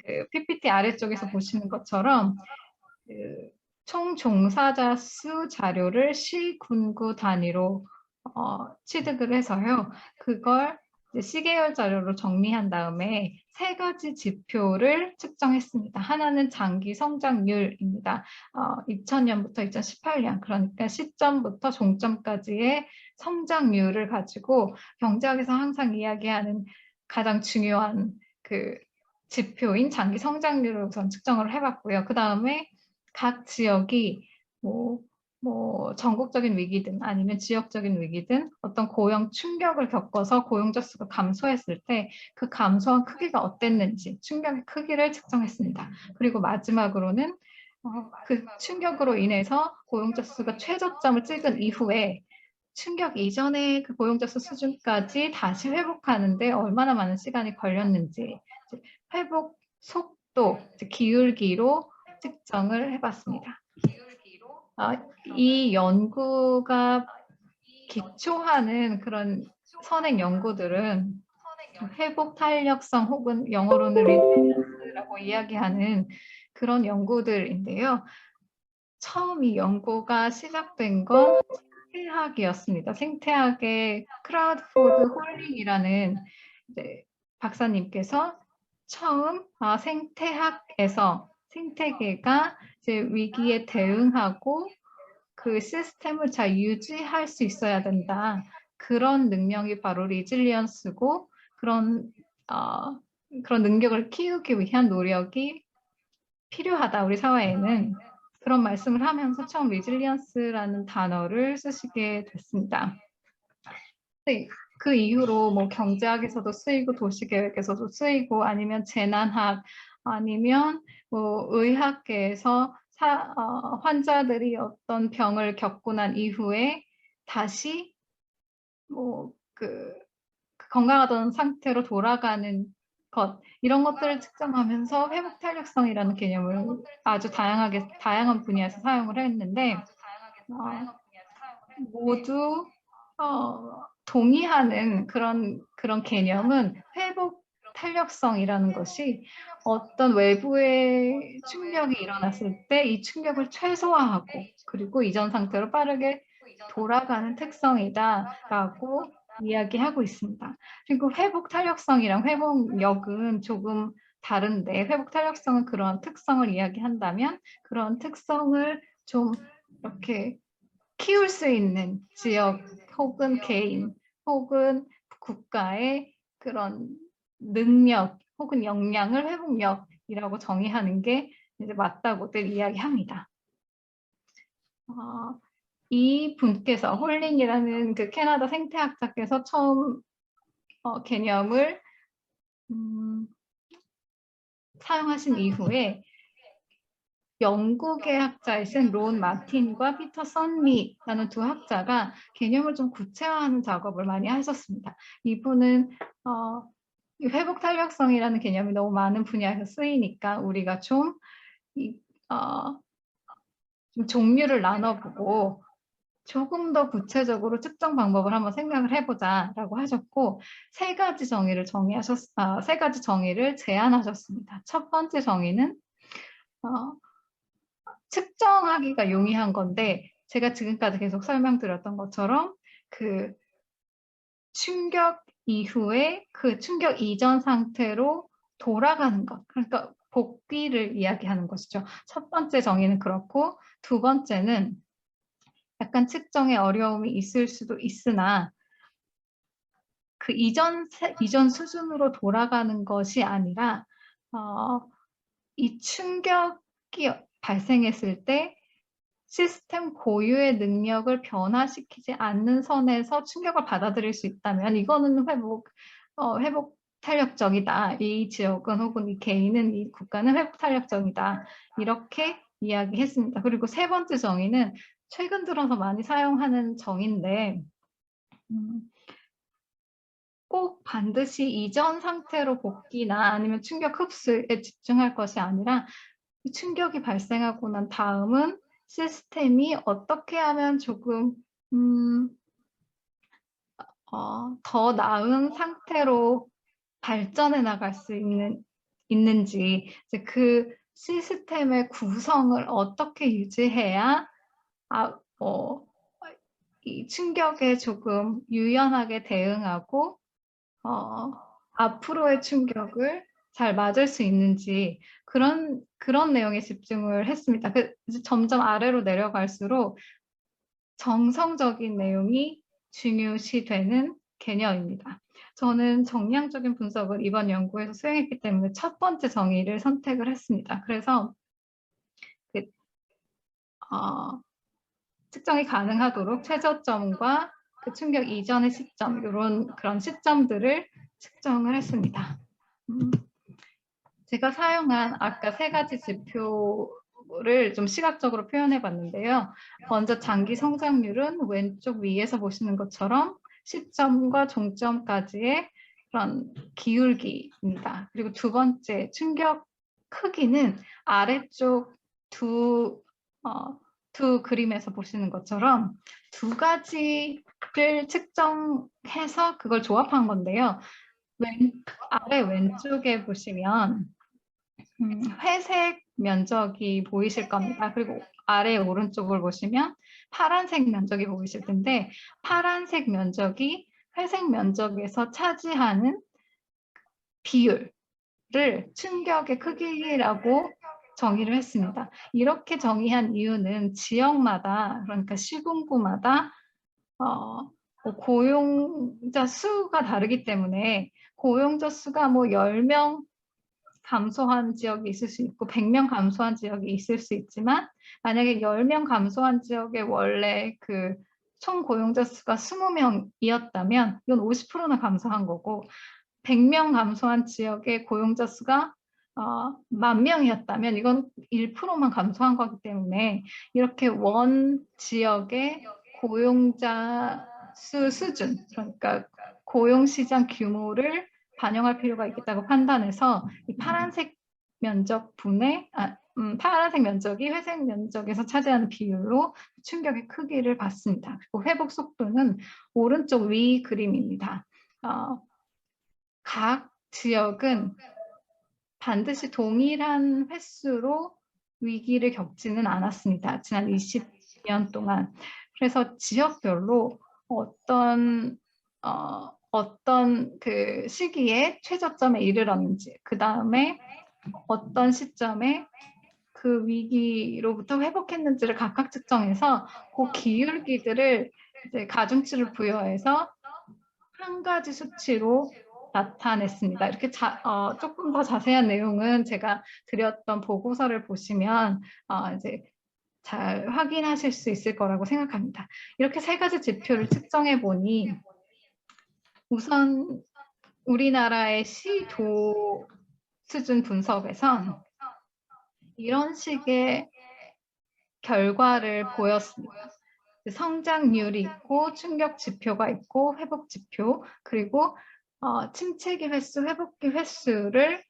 그 PPT 아래쪽에서 보시는 것처럼 그 총 종사자 수 자료를 시군구 단위로 취득을 해서요. 그걸 이제 시계열 자료로 정리한 다음에 세 가지 지표를 측정했습니다. 하나는 장기 성장률입니다. 2000년부터 2018년, 그러니까 시점부터 종점까지의 성장률을 가지고 경제학에서 항상 이야기하는 가장 중요한 그 지표인 장기 성장률을 우선 측정을 해봤고요. 그 다음에 각 지역이 뭐 전국적인 위기든 아니면 지역적인 위기든 어떤 고용 충격을 겪어서 고용자 수가 감소했을 때 그 감소한 크기가 어땠는지 충격의 크기를 측정했습니다. 그리고 마지막으로는 그 충격으로 인해서 고용자 수가 최저점을 찍은 이후에 충격 이전의 그 고용자 수 수준까지 다시 회복하는데 얼마나 많은 시간이 걸렸는지 회복 속도, 기울기로 측정을 해봤습니다. 이 연구가 기초하는 그런 선행 연구들은 회복 탄력성 혹은 영어로는 리질리언스라고 이야기하는 그런 연구들인데요. 처음 이 연구가 시작된 건 생태학이었습니다. 생태학의 크라우드포드 홀링이라는 박사님께서 처음 생태학에서 생태계가 이제 위기에 대응하고 그 시스템을 잘 유지할 수 있어야 된다. 그런 능력이 바로 리질리언스고 그런 능력을 키우기 위한 노력이 필요하다. 우리 사회에는 그런 말씀을 하면서 처음 리질리언스라는 단어를 쓰시게 됐습니다. 그 이후로 뭐 경제학에서도 쓰이고 도시계획에서도 쓰이고 아니면 재난학 아니면 뭐 의학계에서 환자들이 어떤 병을 겪고 난 이후에 다시 그 건강하던 상태로 돌아가는 것 이런 것들을 측정하면서 회복 탄력성이라는 개념을 아주 다양한 분야에서 사용을 했는데 모두 동의하는 그런 개념은 회복 탄력성이라는 것이 어떤 외부의 충격이 일어났을 때 이 충격을 최소화하고 그리고 이전 상태로 빠르게 돌아가는 특성이다라고 이야기하고 있습니다. 그리고 회복 탄력성이랑 회복력은 조금 다른데 회복 탄력성은 그런 특성을 이야기한다면 그런 특성을 좀 이렇게 키울 수 있는 지역 혹은 개인 혹은 국가의 그런 능력 혹은 역량을 회복력이라고 정의하는 게 이제 맞다고들 이야기합니다. 이 분께서 홀링이라는 그 캐나다 생태학자께서 처음 개념을 사용하신 이후에 영국의 학자이신 론 마틴과 피터 선미라는 두 학자가 개념을 좀 구체화하는 작업을 많이 하셨습니다. 이분은 회복 탄력성이라는 개념이 너무 많은 분야에서 쓰이니까 우리가 좀 종류를 나눠보고 조금 더 구체적으로 측정 방법을 한번 생각을 해보자라고 하셨고 세 가지 정의를 제안하셨습니다. 첫 번째 정의는 측정하기가 용이한 건데 제가 지금까지 계속 설명드렸던 것처럼 그 충격 이후에 그 충격 이전 상태로 돌아가는 것, 그러니까 복귀를 이야기하는 것이죠. 첫 번째 정의는 그렇고 두 번째는 약간 측정에 어려움이 있을 수도 있으나 그 이전 수준으로 돌아가는 것이 아니라 이 충격이 발생했을 때 시스템 고유의 능력을 변화시키지 않는 선에서 충격을 받아들일 수 있다면 이거는 회복 탄력적이다. 이 지역은 혹은 이 개인은 이 국가는 회복 탄력적이다. 이렇게 이야기했습니다. 그리고 세 번째 정의는 최근 들어서 많이 사용하는 정의인데 꼭 반드시 이전 상태로 복귀나 아니면 충격 흡수에 집중할 것이 아니라 충격이 발생하고 난 다음은 시스템이 어떻게 하면 조금 더 나은 상태로 발전해 나갈 수 있는지, 이제 그 시스템의 구성을 어떻게 유지해야 이 충격에 조금 유연하게 대응하고 앞으로의 충격을 잘 맞을 수 있는지 그런 내용에 집중을 했습니다. 이제 점점 아래로 내려갈수록 정성적인 내용이 중요시되는 개념입니다. 저는 정량적인 분석을 이번 연구에서 수행했기 때문에 첫 번째 정의를 선택을 했습니다. 그래서 측정이 가능하도록 최저점과 그 충격 이전의 시점, 그런 시점들을 측정을 했습니다. 제가 사용한 아까 3가지 지표를 좀 시각적으로 표현해 봤는데요. 먼저 장기 성장률은 왼쪽 위에서 보시는 것처럼 시점과 종점까지의 그런 기울기입니다. 그리고 두 번째 충격 크기는 아래쪽 두 그림에서 보시는 것처럼 2가지를 측정해서 그걸 조합한 건데요. 아래 왼쪽에 보시면 회색 면적이 보이실 겁니다. 그리고 아래 오른쪽을 보시면 파란색 면적이 보이실 텐데 파란색 면적이 회색 면적에서 차지하는 비율을 충격의 크기라고 정의를 했습니다. 이렇게 정의한 이유는 지역마다, 그러니까 시군구마다 고용자 수가 다르기 때문에 고용자 수가 10명 감소한 지역이 있을 수 있고 100명 감소한 지역이 있을 수 있지만 만약에 10명 감소한 지역에 원래 그 총 고용자 수가 20명이었다면 이건 50%나 감소한 거고 100명 감소한 지역의 고용자 수가 10,000명이었다면 이건 1%만 감소한 거기 때문에 이렇게 원 지역의 고용자 수 수준, 그러니까 고용시장 규모를 반영할 필요가 있겠다고 판단해서 이 파란색 면적분의 파란색 면적이 회색 면적에서 차지하는 비율로 충격의 크기를 봤습니다. 그리고 회복 속도는 오른쪽 위 그림입니다. 각 지역은 반드시 동일한 횟수로 위기를 겪지는 않았습니다. 지난 20년 동안. 그래서 지역별로 어떤 그 시기에 최저점에 이르렀는지, 그 다음에 어떤 시점에 그 위기로부터 회복했는지를 각각 측정해서 그 기울기들을 이제 가중치를 부여해서 한 가지 수치로 나타냈습니다. 이렇게 조금 더 자세한 내용은 제가 드렸던 보고서를 보시면 이제 잘 확인하실 수 있을 거라고 생각합니다. 이렇게 3가지 지표를 측정해 보니 우선 우리나라의 시도 수준 분석에선 이런 식의 결과를 보였습니다. 성장률이 있고 충격 지표가 있고 회복 지표 그리고 침체기 횟수, 회복기 횟수를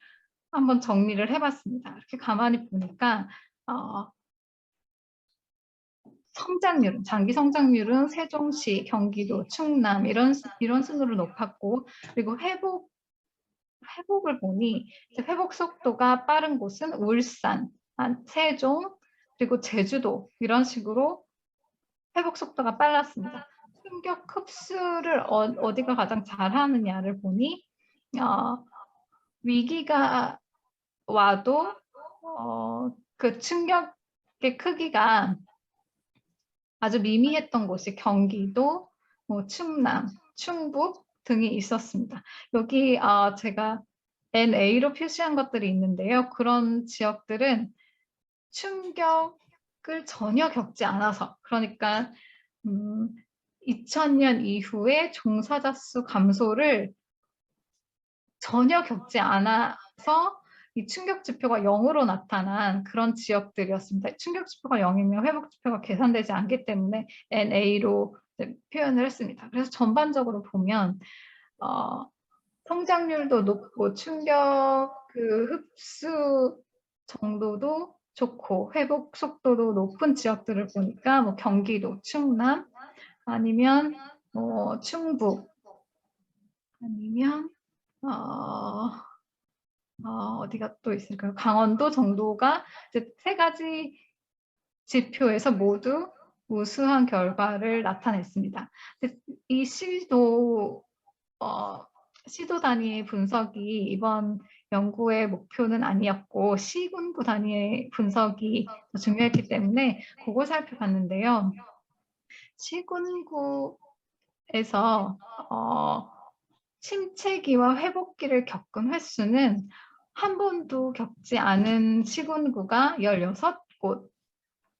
한번 정리를 해봤습니다. 이렇게 가만히 보니까 성장률은 장기 성장률은 세종시, 경기도, 충남 이런 순으로 높았고 그리고 회복을 보니 회복 속도가 빠른 곳은 울산, 세종 그리고 제주도 이런 식으로 회복 속도가 빨랐습니다. 충격 흡수를 어디가 가장 잘하느냐를 보니 위기가 와도 그 충격의 크기가 아주 미미했던 곳이 경기도, 충남, 충북 등이 있었습니다. 여기 제가 NA로 표시한 것들이 있는데요. 그런 지역들은 충격을 전혀 겪지 않아서 그러니까 2000년 이후에 종사자 수 감소를 전혀 겪지 않아서 이 충격 지표가 0으로 나타난 그런 지역들이었습니다. 충격 지표가 0이면 회복 지표가 계산되지 않기 때문에 NA로 표현을 했습니다. 그래서 전반적으로 보면 성장률도 높고 충격 그 흡수 정도도 좋고 회복 속도도 높은 지역들을 보니까 경기도, 충남 아니면 충북 아니면 어디가 또 있을까요? 강원도, 정도가 이제 3가지 지표에서 모두 우수한 결과를 나타냈습니다. 이 시도 단위의 분석이 이번 연구의 목표는 아니었고 시군구 단위의 분석이 더 중요했기 때문에 그걸 살펴봤는데요. 시군구에서 침체기와 회복기를 겪은 횟수는 한 번도 겪지 않은 시군구가 16곳,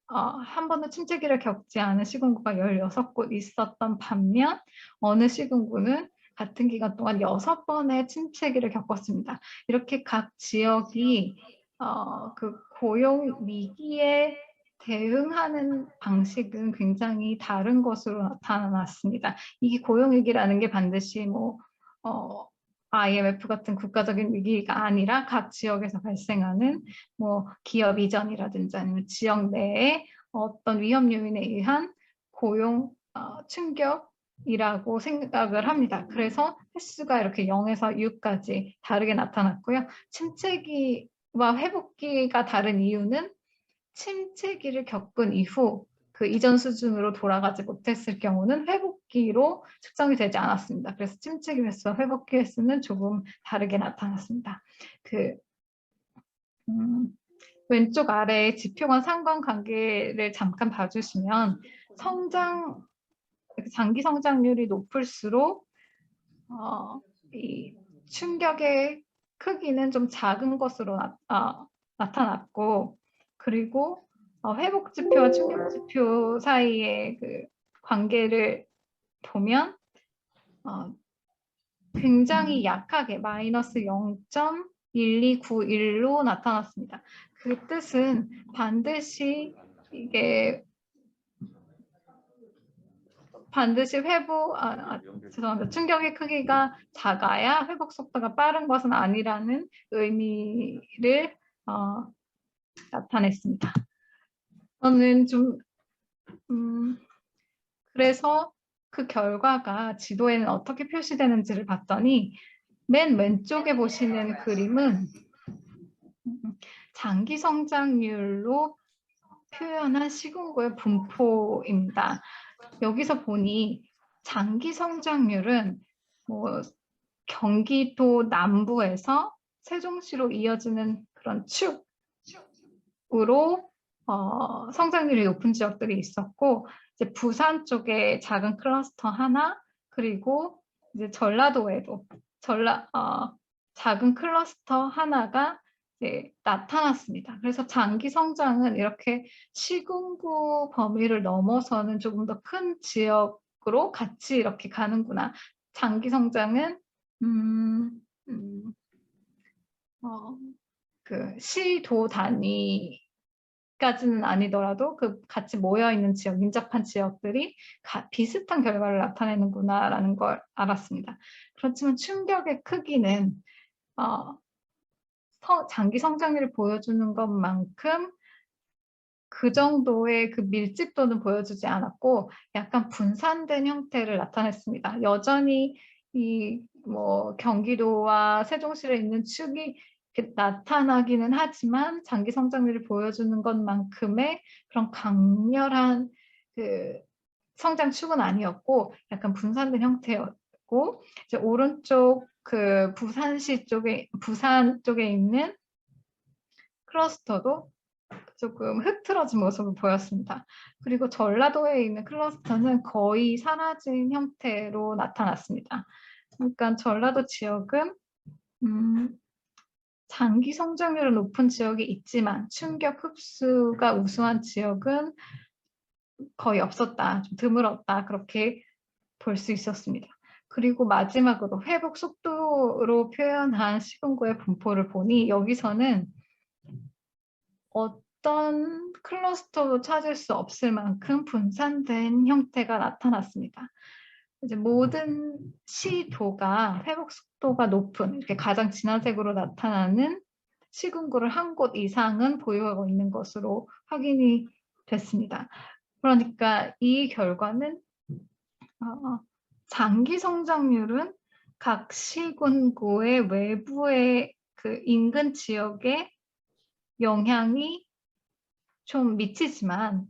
한 번도 침체기를 겪지 않은 시군구가 16곳 있었던 반면 어느 시군구는 같은 기간 동안 6번의 침체기를 겪었습니다. 이렇게 각 지역이 그 고용 위기에 대응하는 방식은 굉장히 다른 것으로 나타났습니다. 이 고용위기라는 게 반드시 IMF 같은 국가적인 위기가 아니라 각 지역에서 발생하는 기업 이전이라든지 아니면 지역 내에 어떤 위험 요인에 의한 고용 충격이라고 생각을 합니다. 그래서 횟수가 이렇게 0에서 6까지 다르게 나타났고요. 침체기와 회복기가 다른 이유는 침체기를 겪은 이후 그 이전 수준으로 돌아가지 못했을 경우는 회복기로 측정이 되지 않았습니다. 그래서 침체기 횟수와 회복기 횟수는 조금 다르게 나타났습니다. 왼쪽 아래 지표간 상관관계를 잠깐 봐주시면 장기 성장률이 높을수록 이 충격의 크기는 좀 작은 것으로 나타났고, 그리고 회복 지표와 충격 지표 사이의 그 관계를 보면 굉장히 약하게 마이너스 0.1291로 나타났습니다. 그 뜻은 반드시 죄송합니다. 충격의 크기가 작아야 회복 속도가 빠른 것은 아니라는 의미를 나타냈습니다. 저는 그래서 그 결과가 지도에는 어떻게 표시되는지를 봤더니 맨 왼쪽에 보시는 그림은 장기 성장률로 표현한 시군구의 분포입니다. 여기서 보니 장기 성장률은 경기도 남부에서 세종시로 이어지는 그런 축으로 성장률이 높은 지역들이 있었고, 이제 부산 쪽에 작은 클러스터 하나, 그리고 이제 전라도에도 작은 클러스터 하나가 이제 나타났습니다. 그래서 장기 성장은 이렇게 시군구 범위를 넘어서는 조금 더 큰 지역으로 같이 이렇게 가는구나. 장기 성장은 그 시도 단위까지는 아니더라도 그 같이 모여 있는 지역, 민접한 지역들이 비슷한 결과를 나타내는구나라는 걸 알았습니다. 그렇지만 충격의 크기는 장기 성장률을 보여주는 것만큼 그 정도의 그 밀집도는 보여주지 않았고 약간 분산된 형태를 나타냈습니다. 여전히 경기도와 세종시에 있는 축이 나타나기는 하지만 장기 성장률을 보여주는 것만큼의 그런 강렬한 그 성장 축은 아니었고 약간 분산된 형태였고, 이제 오른쪽 그 부산 쪽에 있는 클러스터도 조금 흐트러진 모습을 보였습니다. 그리고 전라도에 있는 클러스터는 거의 사라진 형태로 나타났습니다. 그러니까 전라도 지역은 장기 성장률이 높은 지역이 있지만 충격 흡수가 우수한 지역은 거의 없었다, 좀 드물었다, 그렇게 볼 수 있었습니다. 그리고 마지막으로 회복 속도로 표현한 시군구의 분포를 보니 여기서는 어떤 클러스터도 찾을 수 없을 만큼 분산된 형태가 나타났습니다. 이제 모든 시도가 회복 속도가 높은 이렇게 가장 진한 색으로 나타나는 시군구를 한 곳 이상은 보유하고 있는 것으로 확인이 됐습니다. 그러니까 이 결과는 장기 성장률은 각 시군구의 외부의 그 인근 지역에 영향이 좀 미치지만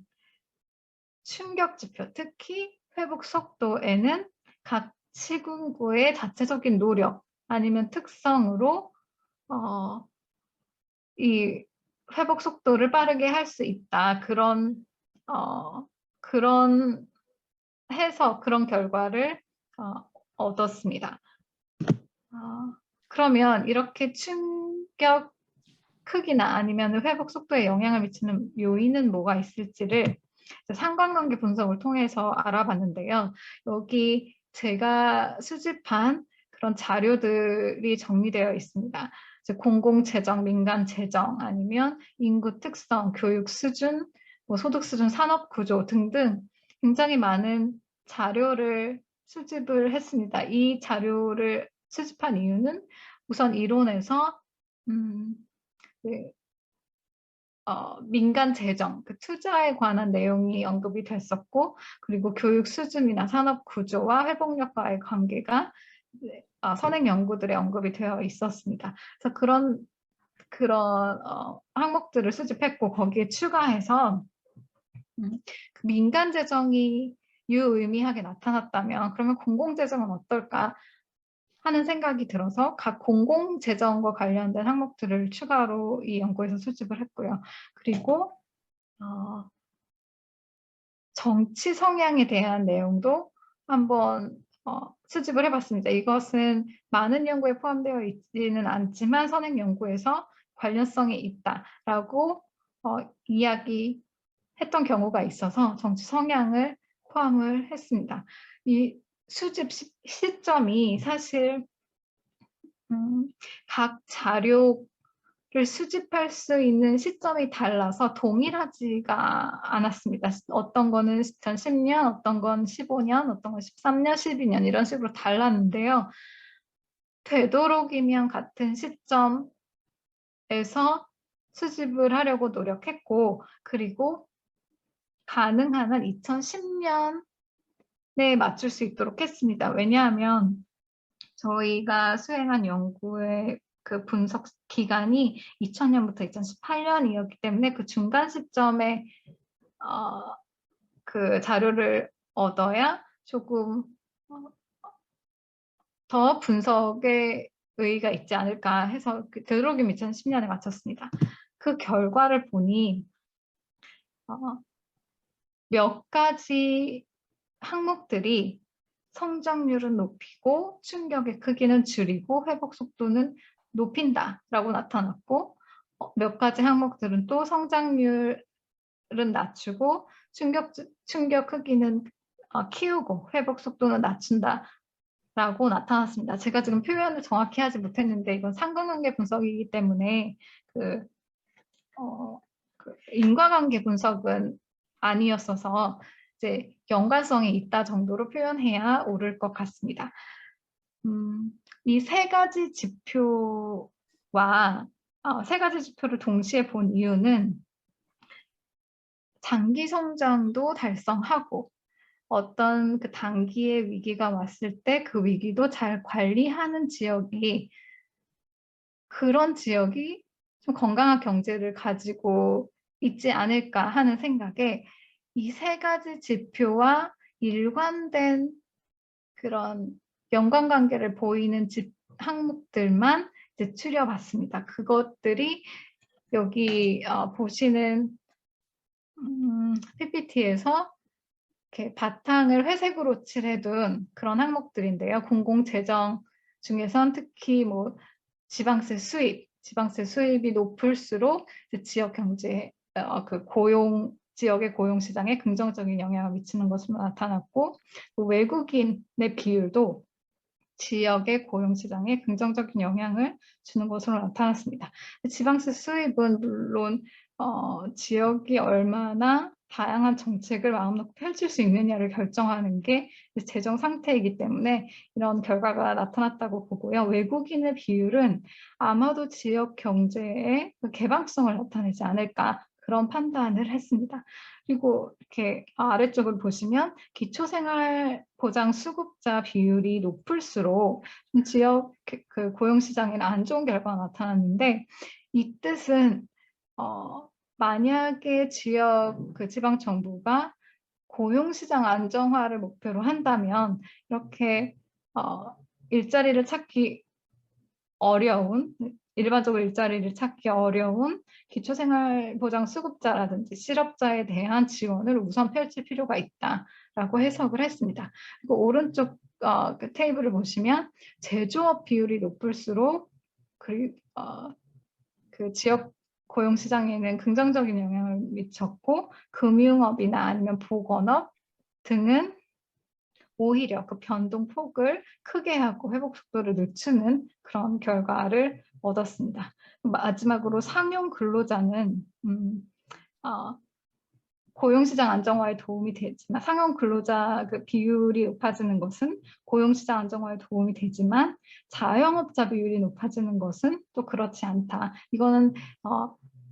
충격 지표, 특히 회복 속도에는 각 시군구의 자체적인 노력 아니면 특성으로 이 회복 속도를 빠르게 할 수 있다. 그런 그런 결과를 얻었습니다. 그러면 이렇게 충격 크기나 아니면 회복 속도에 영향을 미치는 요인은 뭐가 있을지를 상관관계 분석을 통해서 알아봤는데요. 여기 제가 수집한 그런 자료들이 정리되어 있습니다. 공공재정, 민간재정, 아니면 인구 특성, 교육 수준, 뭐 소득 수준, 산업 구조 등등 굉장히 많은 자료를 수집을 했습니다. 이 자료를 수집한 이유는 우선 이론에서 그, 민간 재정, 그 투자에 관한 내용이 언급이 됐었고, 그리고 교육 수준이나 산업 구조와 회복력과의 관계가 선행 연구들에 언급이 되어 있었습니다. 그래서 그런 항목들을 수집했고 거기에 추가해서 그 민간 재정이 유의미하게 나타났다면 그러면 공공 재정은 어떨까 하는 생각이 들어서 각 공공재정과 관련된 항목들을 추가로 이 연구에서 수집을 했고요. 그리고 정치 성향에 대한 내용도 한번 수집을 해봤습니다. 이것은 많은 연구에 포함되어 있지는 않지만 선행 연구에서 관련성이 있다라고 이야기했던 경우가 있어서 정치 성향을 포함을 했습니다. 이 수집 시점이 사실 각 자료를 수집할 수 있는 시점이 달라서 동일하지가 않았습니다. 어떤 거는 2010년, 어떤 건 15년, 어떤 건 13년, 12년 이런 식으로 달랐는데요. 되도록이면 같은 시점에서 수집을 하려고 노력했고 그리고 가능한 한 2010년에 맞출 수 있도록 했습니다. 왜냐하면 저희가 수행한 연구의 그 분석 기간이 2000년부터 2018년이었기 때문에 그 중간 시점에 그 자료를 얻어야 조금 더 분석에 의의가 있지 않을까 해서 되도록이면 2010년에 마쳤습니다. 그 결과를 보니 몇 가지 항목들이 성장률은 높이고 충격의 크기는 줄이고 회복 속도는 높인다라고 나타났고 몇 가지 항목들은 또 성장률은 낮추고 충격 크기는 키우고 회복 속도는 낮춘다라고 나타났습니다. 제가 지금 표현을 정확히 하지 못했는데 이건 상관관계 분석이기 때문에 그 인과관계 분석은 아니었어서 이제 연관성이 있다 정도로 표현해야 옳을 것 같습니다. 이 세 가지 지표와 세 가지 지표를 동시에 본 이유는 장기 성장도 달성하고 어떤 그 단기의 위기가 왔을 때 그 위기도 잘 관리하는 그런 지역이 좀 건강한 경제를 가지고 있지 않을까 하는 생각에 이 세 가지 지표와 일관된 그런 연관관계를 보이는 항목들만 이제 추려봤습니다. 그것들이 여기 보시는 PPT에서 이렇게 바탕을 회색으로 칠해둔 그런 항목들인데요. 공공재정 중에선 특히 뭐 지방세 수입이 높을수록 지역 경제, 지역의 고용 시장에 긍정적인 영향을 미치는 것으로 나타났고 외국인의 비율도 지역의 고용 시장에 긍정적인 영향을 주는 것으로 나타났습니다. 지방세 수입은 물론 지역이 얼마나 다양한 정책을 마음 놓고 펼칠 수 있느냐를 결정하는 게 재정 상태이기 때문에 이런 결과가 나타났다고 보고요. 외국인의 비율은 아마도 지역 경제의 개방성을 나타내지 않을까 그런 판단을 했습니다. 그리고 이렇게 아래쪽을 보시면 기초생활보장 수급자 비율이 높을수록 지역 그 고용시장에는 안 좋은 결과가 나타났는데, 이 뜻은 만약에 지방 정부가 고용시장 안정화를 목표로 한다면 이렇게 일자리를 찾기 어려운, 일반적으로 일자리를 찾기 어려운 기초생활보장 수급자라든지 실업자에 대한 지원을 우선 펼칠 필요가 있다라고 해석을 했습니다. 그리고 오른쪽 그 테이블을 보시면 제조업 비율이 높을수록 그 지역 고용시장에는 긍정적인 영향을 미쳤고, 금융업이나 아니면 보건업 등은 오히려 그 변동폭을 크게 하고 회복 속도를 늦추는 그런 결과를 얻었습니다. 마지막으로 상용 근로자는 고용시장 안정화에 도움이 되지만, 상용 근로자 그 비율이 높아지는 것은 고용시장 안정화에 도움이 되지만 자영업자 비율이 높아지는 것은 또 그렇지 않다. 이거는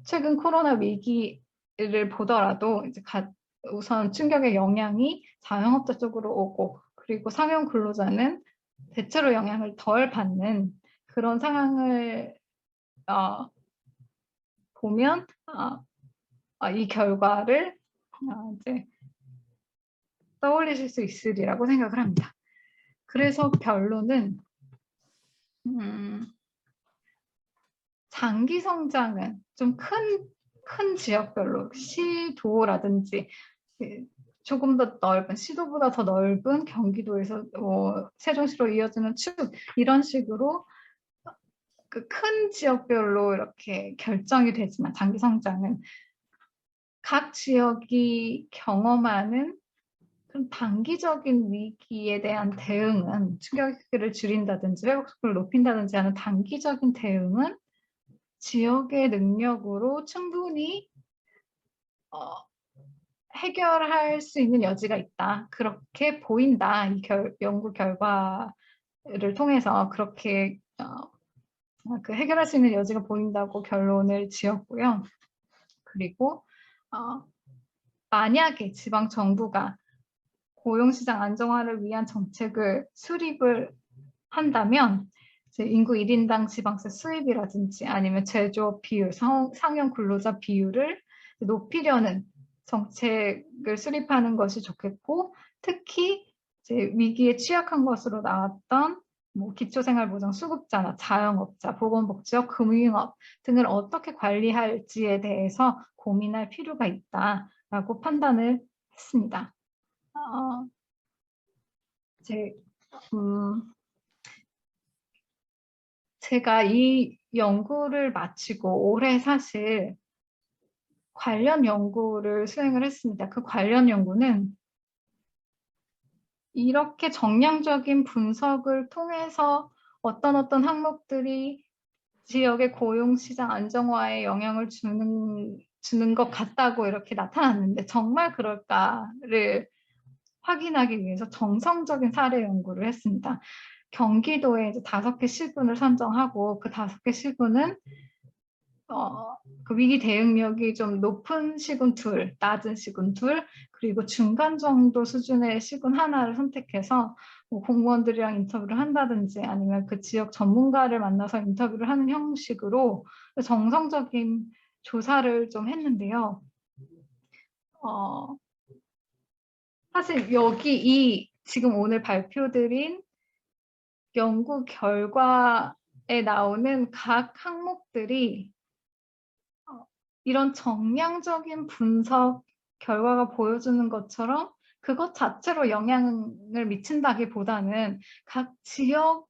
최근 코로나 위기를 보더라도 이제 우선 충격의 영향이 자영업자 쪽으로 오고, 그리고 상용 근로자는 대체로 영향을 덜 받는 그런 상황을 보면 이 결과를 이제 떠올리실 수 있으리라고 생각을 합니다. 그래서 결론은 장기 성장은 좀 큰 지역별로 시도라든지 조금 더 넓은, 시도보다 더 넓은 경기도에서 세종시로 이어지는 축, 이런 식으로 그 큰 지역별로 이렇게 결정이 되지만, 장기 성장은 각 지역이 경험하는 그런 단기적인 위기에 대한 대응은, 충격을 줄인다든지 회복 속도를 높인다든지 하는 단기적인 대응은 지역의 능력으로 충분히 해결할 수 있는 여지가 있다. 그렇게 보인다. 이 연구 결과를 통해서 그렇게 그 해결할 수 있는 여지가 보인다고 결론을 지었고요. 그리고 만약에 지방 정부가 고용시장 안정화를 위한 정책을 수립을 한다면 이제 인구 1인당 지방세 수입이라든지 아니면 제조업 비율, 상용 근로자 비율을 높이려는 정책을 수립하는 것이 좋겠고, 특히 이제 위기에 취약한 것으로 나왔던 기초생활보장 수급자나 자영업자, 보건복지업, 금융업 등을 어떻게 관리할지에 대해서 고민할 필요가 있다라고 판단을 했습니다. 제가 이 연구를 마치고 올해 사실 관련 연구를 수행을 했습니다. 그 관련 연구는 이렇게 정량적인 분석을 통해서 어떤 항목들이 지역의 고용시장 안정화에 영향을 주는 것 같다고 이렇게 나타났는데, 정말 그럴까를 확인하기 위해서 정성적인 사례 연구를 했습니다. 경기도에 이제 5개 시군을 선정하고, 그 5개 시군은 그 위기 대응력이 좀 높은 시군 2, 낮은 시군 2, 그리고 중간 정도 수준의 시군 하나를 선택해서 공무원들이랑 인터뷰를 한다든지 아니면 그 지역 전문가를 만나서 인터뷰를 하는 형식으로 정성적인 조사를 좀 했는데요. 사실 여기 지금 오늘 발표드린 연구 결과에 나오는 각 항목들이 이런 정량적인 분석 결과가 보여주는 것처럼 그것 자체로 영향을 미친다기보다는 각 지역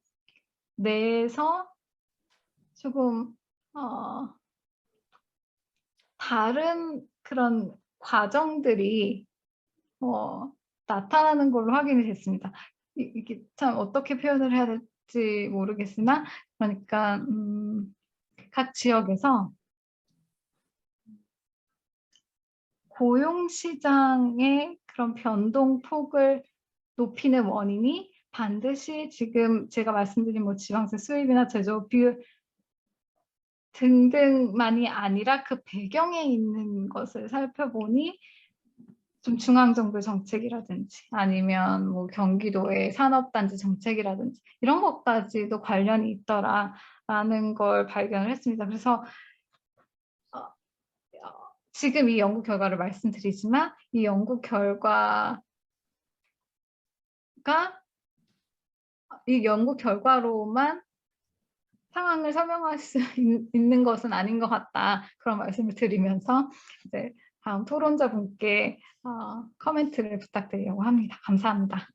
내에서 조금 다른 그런 과정들이 나타나는 걸로 확인이 됐습니다. 이게 참 어떻게 표현을 해야 될지 모르겠으나, 그러니까 각 지역에서 고용시장의 그런 변동폭을 높이는 원인이 반드시 지금 제가 말씀드린 지방세 수입이나 제조업 비율 등등만이 아니라 그 배경에 있는 것을 살펴보니 좀 중앙정부 정책이라든지 아니면 뭐 경기도의 산업단지 정책이라든지 이런 것까지도 관련이 있더라라는 걸 발견을 했습니다. 그래서 지금 이 연구 결과를 말씀드리지만 이 연구 결과가 이 연구 결과로만 상황을 설명할 수 있는 것은 아닌 것 같다. 그런 말씀을 드리면서 이제 다음 토론자분께 코멘트를 부탁드리려고 합니다. 감사합니다.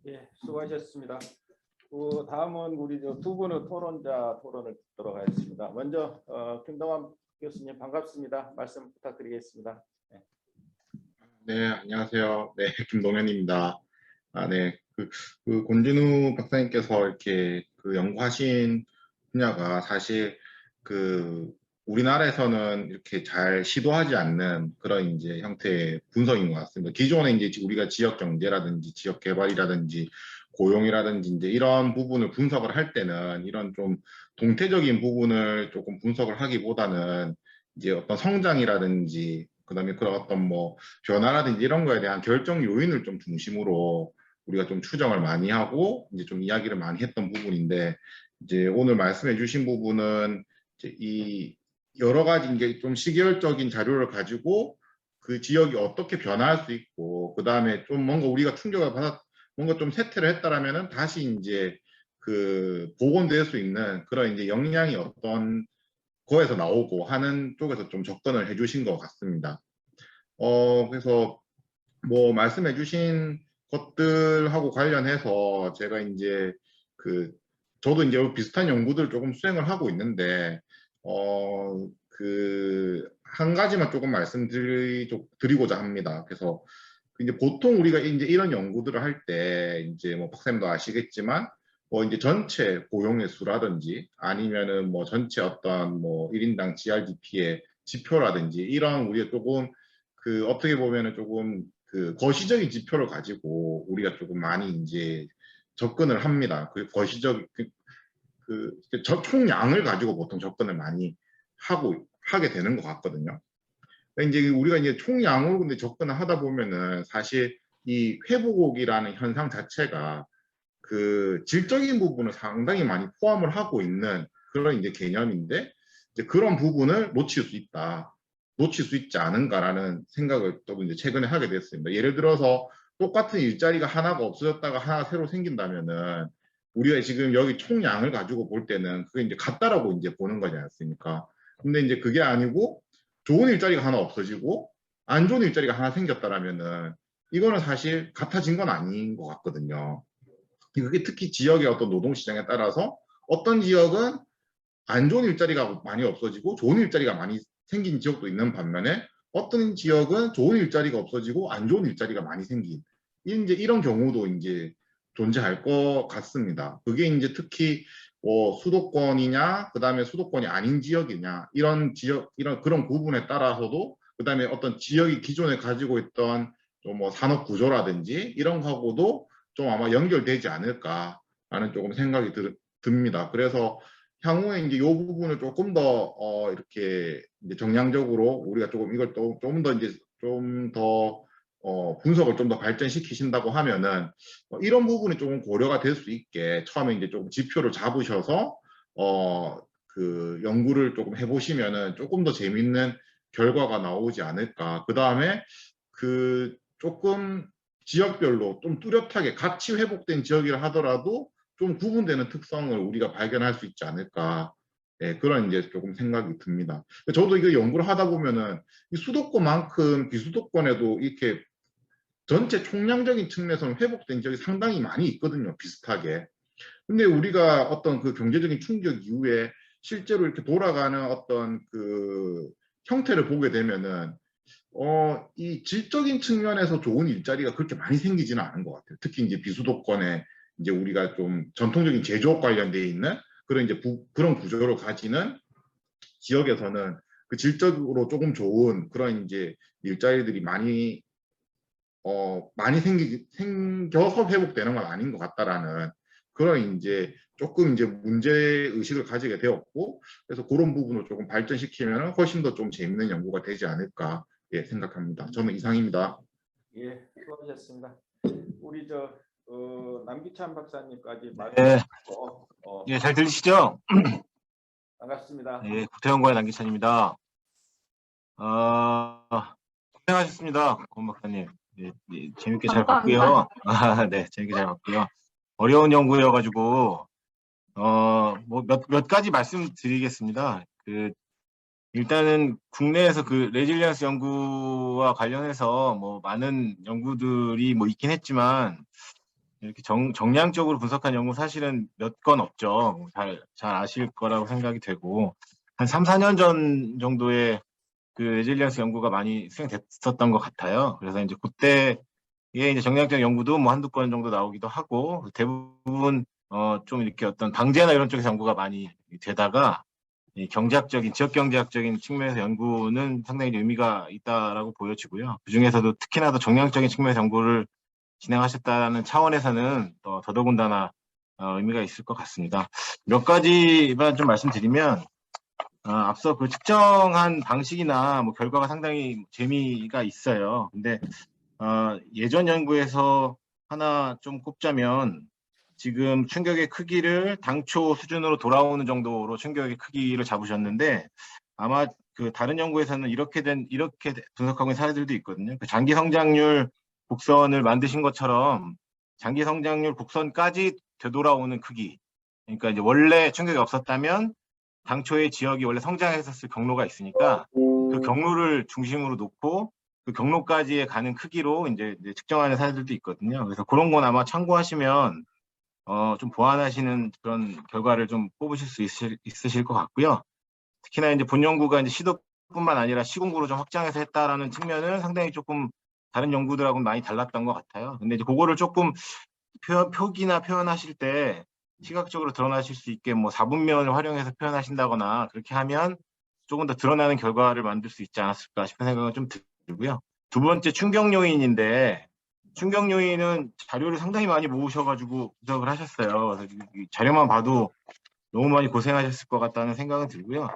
예, 수고하셨습니다. 다음은 우리 두 분의 토론자 토론을 듣도록 하겠습니다. 먼저 김동완 교수님 반갑습니다. 말씀 부탁드리겠습니다. 네, 안녕하세요. 네, 김동현입니다. 네, 권진우 박사님께서 이렇게 연구하신 분야가 사실 우리나라에서는 이렇게 잘 시도하지 않는 그런 이제 형태의 분석인 것 같습니다. 기존에 이제 우리가 지역 경제라든지 지역 개발이라든지 고용이라든지 이제 이런 부분을 분석을 할 때는 이런 좀 동태적인 부분을 조금 분석을 하기보다는 이제 어떤 성장이라든지 그다음에 그런 어떤 뭐 변화라든지 이런 거에 대한 결정 요인을 좀 중심으로 우리가 좀 추정을 많이 하고 이제 좀 이야기를 많이 했던 부분인데 이제 오늘 말씀해 주신 부분은 이제 이 여러 가지 이제 좀 시계열적인 자료를 가지고 그 지역이 어떻게 변화할 수 있고 그다음에 좀 뭔가 우리가 충격을 받았 뭔가 좀 쇠퇴를 했다라면은 다시 이제 복원될 수 있는 그런 이제 역량이 어떤 거에서 나오고 하는 쪽에서 좀 접근을 해주신 것 같습니다. 그래서 뭐 말씀해 주신 것들하고 관련해서 제가 이제 저도 이제 비슷한 연구들 조금 수행을 하고 있는데 한 가지만 조금 말씀드리고자 합니다. 그래서 이제 보통 우리가 이제 이런 연구들을 할 때 이제 뭐 박사님도 아시겠지만 뭐 이제 전체 고용의 수라든지 아니면은 뭐 전체 어떤 뭐 1인당 GRDP의 지표라든지 이런 우리가 조금 어떻게 보면은 조금 거시적인 지표를 가지고 우리가 조금 많이 이제 접근을 합니다. 거시적 총량을 가지고 보통 접근을 많이 하게 되는 것 같거든요. 이제 우리가 이제 총량으로 근데 접근을 하다 보면은 사실 이 회복이라는 현상 자체가 질적인 부분을 상당히 많이 포함을 하고 있는 그런 이제 개념인데 이제 그런 부분을 놓칠 수 있지 않은가라는 생각을 또 이제 최근에 하게 됐습니다. 예를 들어서 똑같은 일자리가 하나가 없어졌다가 하나 새로 생긴다면은 우리가 지금 여기 총량을 가지고 볼 때는 그게 이제 같다라고 이제 보는 거지 않습니까? 근데 이제 그게 아니고 좋은 일자리가 하나 없어지고 안 좋은 일자리가 하나 생겼다라면은 이거는 사실 같아진 건 아닌 것 같거든요. 그게 특히 지역의 어떤 노동시장에 따라서 어떤 지역은 안 좋은 일자리가 많이 없어지고 좋은 일자리가 많이 생긴 지역도 있는 반면에 어떤 지역은 좋은 일자리가 없어지고 안 좋은 일자리가 많이 생긴 이제 이런 경우도 이제 존재할 것 같습니다. 그게 이제 특히 뭐 수도권이냐 그다음에 수도권이 아닌 지역이냐 이런 그런 부분에 따라서도 그다음에 어떤 지역이 기존에 가지고 있던 좀 뭐 산업 구조라든지 이런 거하고도 좀 아마 연결되지 않을까라는 조금 생각이 듭니다. 그래서 향후에 이제 이 부분을 조금 더 이렇게 이제 정량적으로 우리가 조금 이걸 좀 더 이제 좀 더 분석을 좀 더 발전시키신다고 하면은 이런 부분이 조금 고려가 될 수 있게 처음에 이제 조금 지표를 잡으셔서 연구를 조금 해보시면은 조금 더 재밌는 결과가 나오지 않을까. 그 다음에 조금 지역별로 좀 뚜렷하게 같이 회복된 지역이라 하더라도 좀 구분되는 특성을 우리가 발견할 수 있지 않을까. 네, 그런 이제 조금 생각이 듭니다. 저도 이거 연구를 하다 보면은 이 수도권만큼 비수도권에도 이렇게 전체 총량적인 측면에서는 회복된 지역이 상당히 많이 있거든요. 비슷하게. 근데 우리가 어떤 경제적인 충격 이후에 실제로 이렇게 돌아가는 어떤 형태를 보게 되면은 이 질적인 측면에서 좋은 일자리가 그렇게 많이 생기지는 않은 것 같아요. 특히 이제 비수도권에 이제 우리가 좀 전통적인 제조업 관련되어 있는 그런 이제 그런 구조를 가지는 지역에서는 질적으로 조금 좋은 그런 이제 일자리들이 많이 많이 생겨서 회복되는 건 아닌 것 같다라는 그런 이제 조금 이제 문제 의식을 가지게 되었고, 그래서 그런 부분을 조금 발전시키면 훨씬 더 좀 재밌는 연구가 되지 않을까 생각합니다. 저는 이상입니다. 예, 수고하셨습니다. 우리 남기찬 박사님까지 네. 말씀하시고 예, 잘 들리시죠? 반갑습니다. 예, 국태연구원 남기찬입니다. 고생하셨습니다, 권 박사님. 예, 재밌게 잘 감사합니다. 봤고요. 네, 재밌게 잘 봤고요. 어려운 연구여가지고 뭐 몇 가지 말씀드리겠습니다. 일단은 국내에서 레질리언스 연구와 관련해서 뭐 많은 연구들이 뭐 있긴 했지만 이렇게 정량적으로 분석한 연구 사실은 몇 건 없죠. 잘 아실 거라고 생각이 되고, 한 3, 4년 전 정도에 레질리언스 연구가 많이 수행됐었던 것 같아요. 그래서 이제 그때의 이제 정량적 연구도 뭐 한두 건 정도 나오기도 하고, 대부분 좀 이렇게 어떤 방제나 이런 쪽에서 연구가 많이 되다가 이 지역 경제학적인 측면에서 연구는 상당히 의미가 있다라고 보여지고요. 그 중에서도 특히나 더 정량적인 측면에서 연구를 진행하셨다는 차원에서는 더더군다나 의미가 있을 것 같습니다. 몇 가지만 좀 말씀드리면, 앞서 측정한 방식이나 뭐 결과가 상당히 재미가 있어요. 근데 예전 연구에서 하나 좀 꼽자면, 지금 충격의 크기를 당초 수준으로 돌아오는 정도로 충격의 크기를 잡으셨는데, 아마 다른 연구에서는 이렇게 분석하고 있는 사례들도 있거든요. 장기 성장률 곡선을 만드신 것처럼 장기 성장률 곡선까지 되돌아오는 크기. 그러니까 이제 원래 충격이 없었다면 당초의 지역이 원래 성장했었을 경로가 있으니까 그 경로를 중심으로 놓고 그 경로까지의 가는 크기로 이제 측정하는 사례들도 있거든요. 그래서 그런 건 아마 참고하시면 좀 보완하시는 그런 결과를 좀 뽑으실 수 있으실 것 같고요. 특히나 이제 본 연구가 이제 시도뿐만 아니라 시공구로 좀 확장해서 했다라는 측면은 상당히 조금 다른 연구들하고는 많이 달랐던 것 같아요. 근데 이제 그거를 조금 표기나 표현하실 때 시각적으로 드러나실 수 있게 뭐 4분면을 활용해서 표현하신다거나 그렇게 하면 조금 더 드러나는 결과를 만들 수 있지 않았을까 싶은 생각은 좀 들고요. 두 번째 충격 요인인데, 충격 요인은 자료를 상당히 많이 모으셔가지고 분석을 하셨어요. 그래서 이 자료만 봐도 너무 많이 고생하셨을 것 같다는 생각은 들고요.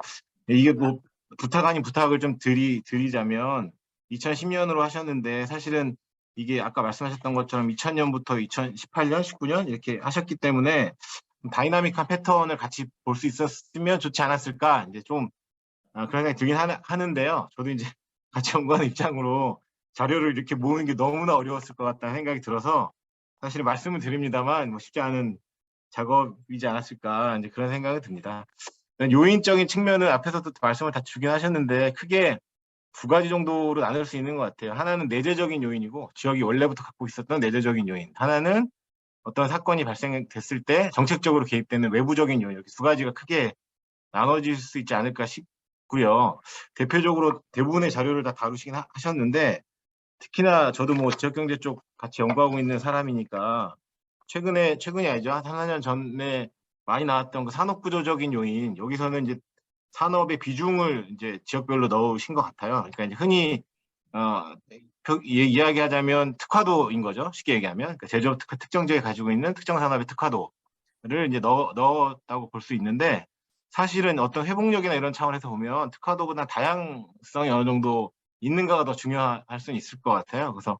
이게 뭐 부탁 아닌 부탁을 좀 드리자면 2010년으로 하셨는데, 사실은 이게 아까 말씀하셨던 것처럼 2000년부터 2018년, 19년 이렇게 하셨기 때문에 다이나믹한 패턴을 같이 볼 수 있었으면 좋지 않았을까, 이제 좀 그런 생각이 들긴 하는데요. 저도 이제 같이 연구하는 입장으로 자료를 이렇게 모으는 게 너무나 어려웠을 것 같다는 생각이 들어서 사실 말씀을 드립니다만 뭐 쉽지 않은 작업이지 않았을까, 이제 그런 생각이 듭니다. 요인적인 측면은 앞에서도 말씀을 다 주긴 하셨는데 크게 두 가지 정도로 나눌 수 있는 것 같아요. 하나는 내재적인 요인이고, 지역이 원래부터 갖고 있었던 내재적인 요인. 하나는 어떤 사건이 발생됐을 때 정책적으로 개입되는 외부적인 요인. 이렇게 두 가지가 크게 나눠질 수 있지 않을까 싶고요. 대표적으로 대부분의 자료를 다 다루시긴 하셨는데, 특히나 저도 뭐 지역경제 쪽 같이 연구하고 있는 사람이니까 최근이 아니죠. 한 4년 전에 많이 나왔던 그 산업구조적인 요인, 여기서는 이제 산업의 비중을 이제 지역별로 넣으신 것 같아요. 그러니까 이제 흔히 이야기하자면 특화도인 거죠. 쉽게 얘기하면 그러니까 제조업 특정 지역에 가지고 있는 특정 산업의 특화도를 이제 넣었다고 볼 수 있는데, 사실은 어떤 회복력이나 이런 차원에서 보면 특화도보다 다양성이 어느 정도 있는가가 더 중요할 수는 있을 것 같아요. 그래서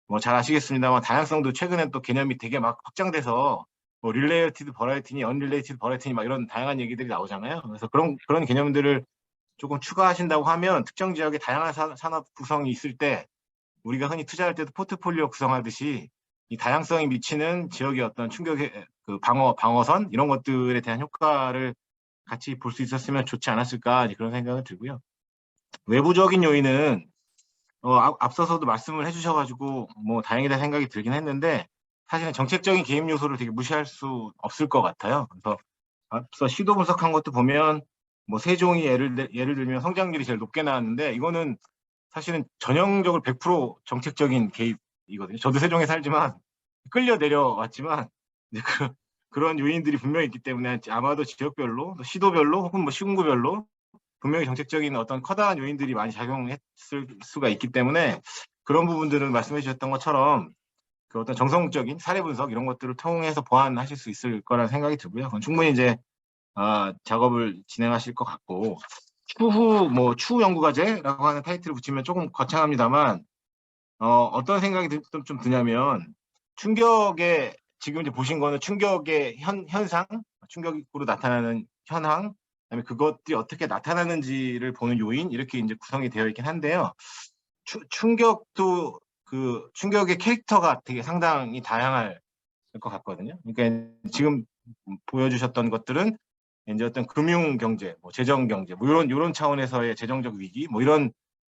뭐 잘 아시겠습니다만 다양성도 최근에 또 개념이 되게 막 확장돼서 뭐 릴레이티드 버라이티니 언릴레이티드 버라이티니 막 이런 다양한 얘기들이 나오잖아요. 그래서 그런 개념들을 조금 추가하신다고 하면 특정 지역에 다양한 산업 구성이 있을 때 우리가 흔히 투자할 때도 포트폴리오 구성하듯이 이 다양성이 미치는 지역의 어떤 충격의 방어선 이런 것들에 대한 효과를 같이 볼 수 있었으면 좋지 않았을까, 그런 생각을 들고요. 외부적인 요인은 앞서서도 말씀을 해주셔가지고 뭐 다행이다 생각이 들긴 했는데, 사실은 정책적인 개입 요소를 되게 무시할 수 없을 것 같아요. 그래서 앞서 시도 분석한 것도 보면 뭐 세종이 예를 들면 성장률이 제일 높게 나왔는데, 이거는 사실은 전형적으로 100% 정책적인 개입이거든요. 저도 세종에 살지만 끌려 내려왔지만 이제 그런 요인들이 분명히 있기 때문에 아마도 지역별로, 시도별로 혹은 뭐 시군구별로 분명히 정책적인 어떤 커다란 요인들이 많이 작용했을 수가 있기 때문에 그런 부분들은 말씀해 주셨던 것처럼 그 어떤 정성적인 사례 분석 이런 것들을 통해서 보완하실 수 있을 거라는 생각이 들고요. 그건 충분히 이제 작업을 진행하실 것 같고, 추후 연구과제라고 하는 타이틀을 붙이면 조금 거창합니다만 어떤 생각이 좀 드냐면 충격의 지금 이제 보신 거는 충격의 현상, 충격으로 나타나는 현황, 그다음에 그것들이 어떻게 나타나는지를 보는 요인 이렇게 이제 구성이 되어 있긴 한데요. 충격도 그 충격의 캐릭터가 되게 상당히 다양할 것 같거든요. 그러니까 지금 보여주셨던 것들은 이제 어떤 금융 경제, 뭐 재정 경제, 뭐 이런 차원에서의 재정적 위기, 뭐 이런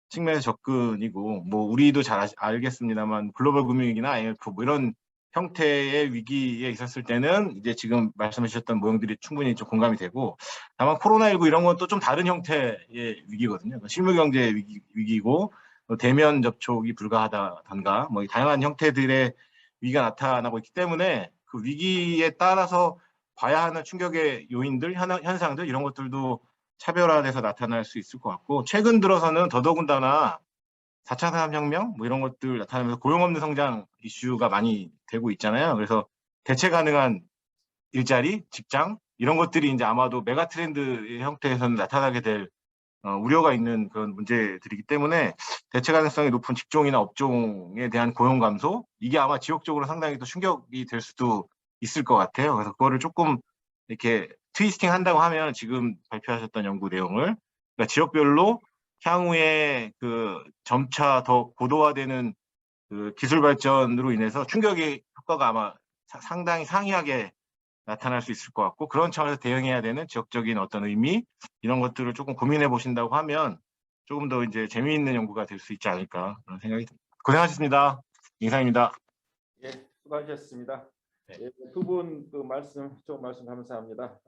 측면에서 접근이고, 뭐 우리도 잘 알겠습니다만 글로벌 금융위기나 IMF 뭐 이런 형태의 위기에 있었을 때는 이제 지금 말씀해 주셨던 모형들이 충분히 좀 공감이 되고, 다만 코로나19 이런 건 또 좀 다른 형태의 위기거든요. 실물 경제 위기고 대면 접촉이 불가하다던가 뭐 다양한 형태들의 위기가 나타나고 있기 때문에 그 위기에 따라서 봐야 하는 충격의 요인들, 현상들 이런 것들도 차별화돼서 나타날 수 있을 것 같고, 최근 들어서는 더더군다나 4차 산업혁명 뭐 이런 것들 나타나면서 고용 없는 성장 이슈가 많이 되고 있잖아요. 그래서 대체 가능한 일자리, 직장 이런 것들이 이제 아마도 메가 트렌드의 형태에서는 나타나게 될 우려가 있는 그런 문제들이기 때문에 대체 가능성이 높은 직종이나 업종에 대한 고용 감소, 이게 아마 지역적으로 상당히 또 충격이 될 수도 있을 것 같아요. 그래서 그거를 조금 이렇게 트위스팅 한다고 하면 지금 발표하셨던 연구 내용을 그러니까 지역별로 향후에 그 점차 더 고도화되는 그 기술 발전으로 인해서 충격의 효과가 아마 상당히 상이하게 나타날 수 있을 것 같고, 그런 차원에서 대응해야 되는 지역적인 어떤 의미 이런 것들을 조금 고민해 보신다고 하면 조금 더 이제 재미있는 연구가 될 수 있지 않을까 그런 생각이 듭니다. 고생하셨습니다. 이상입니다. 예, 수고하셨습니다. 네. 예, 두 분 그 말씀 감사합니다.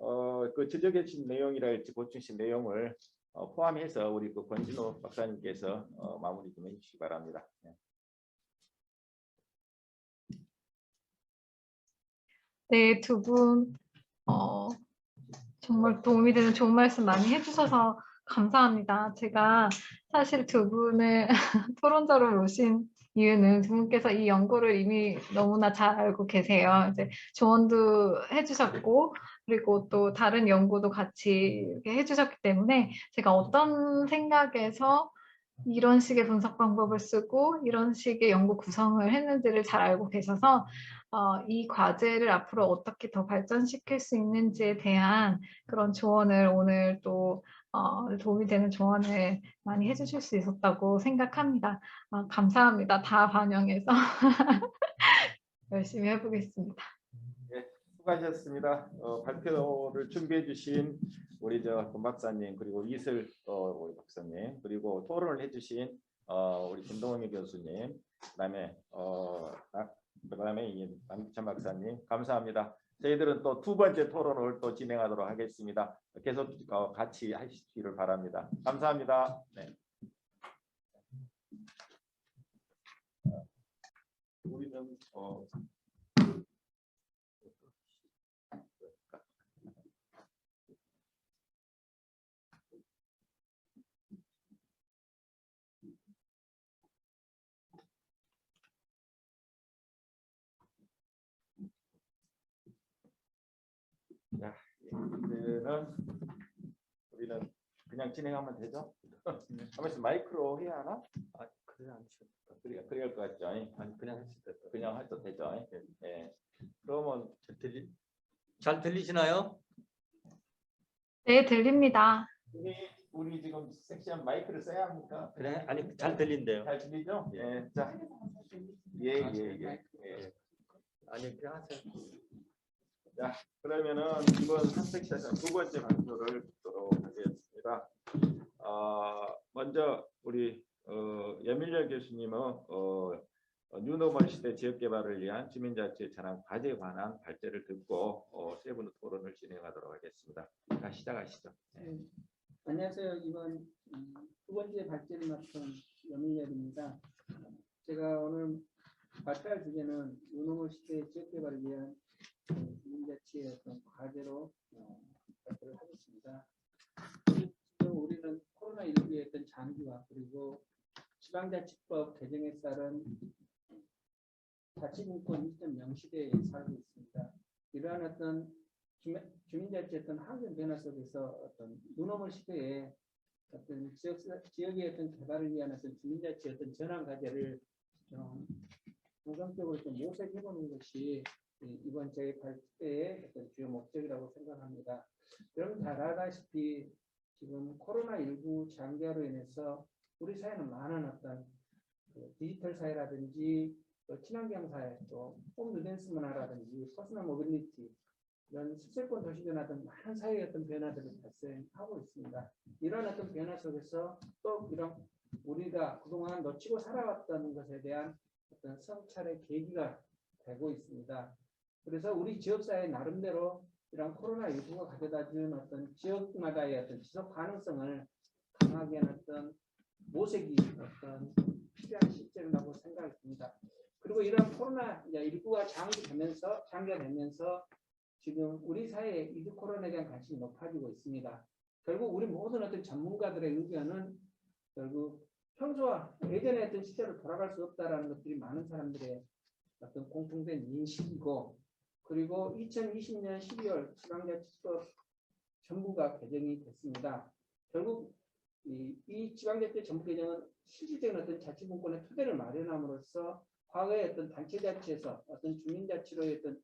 그 지적해주신 내용이랄지 보충신 내용을 포함해서 우리 그 권진호 박사님께서 마무리 좀 해주시기 바랍니다. 네. 네, 두 분 정말 도움이 되는 좋은 말씀 많이 해주셔서 감사합니다. 제가 사실 두 분을 토론자로 모신 이유는 두 분께서 이 연구를 이미 너무나 잘 알고 계세요. 이제 조언도 해주셨고, 그리고 또 다른 연구도 같이 이렇게 해주셨기 때문에 제가 어떤 생각에서 이런 식의 분석 방법을 쓰고 이런 식의 연구 구성을 했는지를 잘 알고 계셔서 이 과제를 앞으로 어떻게 더 발전시킬 수 있는지에 대한 그런 조언을 오늘 또 도움이 되는 조언을 많이 해주실 수 있었다고 생각합니다. 감사합니다. 다 반영해서 열심히 해보겠습니다. 예, 수고하셨습니다. 발표를 준비해 주신 우리 권 박사님, 그리고 이슬 우리 박사님, 그리고 토론을 해주신 우리 김동미 교수님, 그다음에 이 남기찬 박사님 감사합니다. 저희들은 또 두 번째 토론을 또 진행하도록 하겠습니다. 계속 같이 하시기를 바랍니다. 감사합니다. 네. 우리는 자, 이제는 우리는 그냥 진행하면 되죠? 하면서 마이크로 해야 하나? 그래야 안 되죠. 그래야 할 것 같죠? 아니 그냥 해도 되죠. 예. 그러면 잘 들리시나요? 네, 들립니다. 우리 지금 섹션 마이크를 써야 합니까? 그래? 아니 잘 들린대요. 잘 들리죠? 예. 자, 예. 아니 그냥 하세요. 자, 그러면은 이번 한 섹션은 두 번째 발표를 듣도록 하겠습니다. 먼저 우리 여밀려 교수님은 뉴노멀 시대 지역 개발을 위한 주민자치 전환 과제에 관한 발제를 듣고 세 분의 토론을 진행하도록 하겠습니다. 자, 시작하시죠. 네. 안녕하세요. 이번 두 번째 발제를 맡은 여밀렬입니다. 제가 오늘 발표할 주제는 뉴노멀 시대 지역 개발을 위한 주민자치의 어떤 과제로 발표를 하겠습니다. 지금 우리는 코로나19의 어떤 장기화 그리고 지방자치법 개정에 따른 자치분권 2.0 시대에 살고 있습니다. 이러한 어떤 주민자치의 어떤 환경 변화 속에서 어떤 눈오물 시대에 어떤 지역의 어떤 개발을 위한 어떤 주민자치의 어떤 전환 과제를 좀 중성적으로 좀 모색해보는 것이 이번 제8대의 어떤 주요 목적이라고 생각합니다. 여러분 잘 알다시피 지금 코로나19 장기화로 인해서 우리 사회는 많은 어떤 디지털 사회라든지 또 친환경 사회, 또 홈누댄스 문화라든지 퍼스널 모빌리티 이런 수도권 도시 변화 등 많은 사회의 어떤 변화들을 발생하고 있습니다. 이런 어떤 변화 속에서 또 이런 우리가 그동안 놓치고 살아왔던 것에 대한 어떤 성찰의 계기가 되고 있습니다. 그래서 우리 지역사회 나름대로 이런 코로나19가 가져다준 어떤 지역마다의 어떤 지속 가능성을 강하게 하는 어떤 모색이 어떤 필요한 시점이라고 생각이 듭니다. 그리고 이런 코로나19가 장기화되면서 지금 우리 사회에 위드 코로나에 대한 관심이 높아지고 있습니다. 결국 우리 모든 어떤 전문가들의 의견은 결국 평소와 예전에 어떤 시대로 돌아갈 수 없다라는 것들이 많은 사람들의 어떤 공통된 인식이고, 그리고 2020년 12월 지방자치법 전부가 개정이 됐습니다. 결국 이 지방자치 전부 개정은 실질적인 어떤 자치분권의 토대를 마련함으로써 과거의 어떤 단체자치에서 어떤 주민자치로의 어떤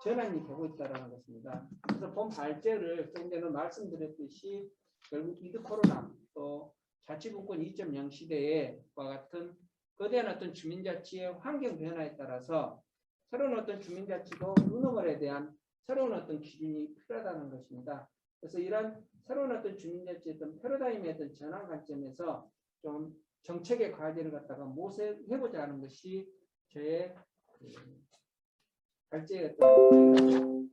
전환이 되고 있다는 것입니다. 그래서 본 발제를 조금 전에 말씀드렸듯이 결국 위드 코로나 또 자치분권 2.0 시대와 같은 거대한 어떤 주민자치의 환경 변화에 따라서 새로운 어떤 주민자치도 눈오물에 대한 새로운 어떤 기준이 필요하다는 것입니다. 그래서 이런 새로운 어떤 주민자치의 어떤 패러다임의 어떤 전환 관점에서 좀 정책의 과제를 갖다가 모색해보자 하는 것이 저의 발제의 어떤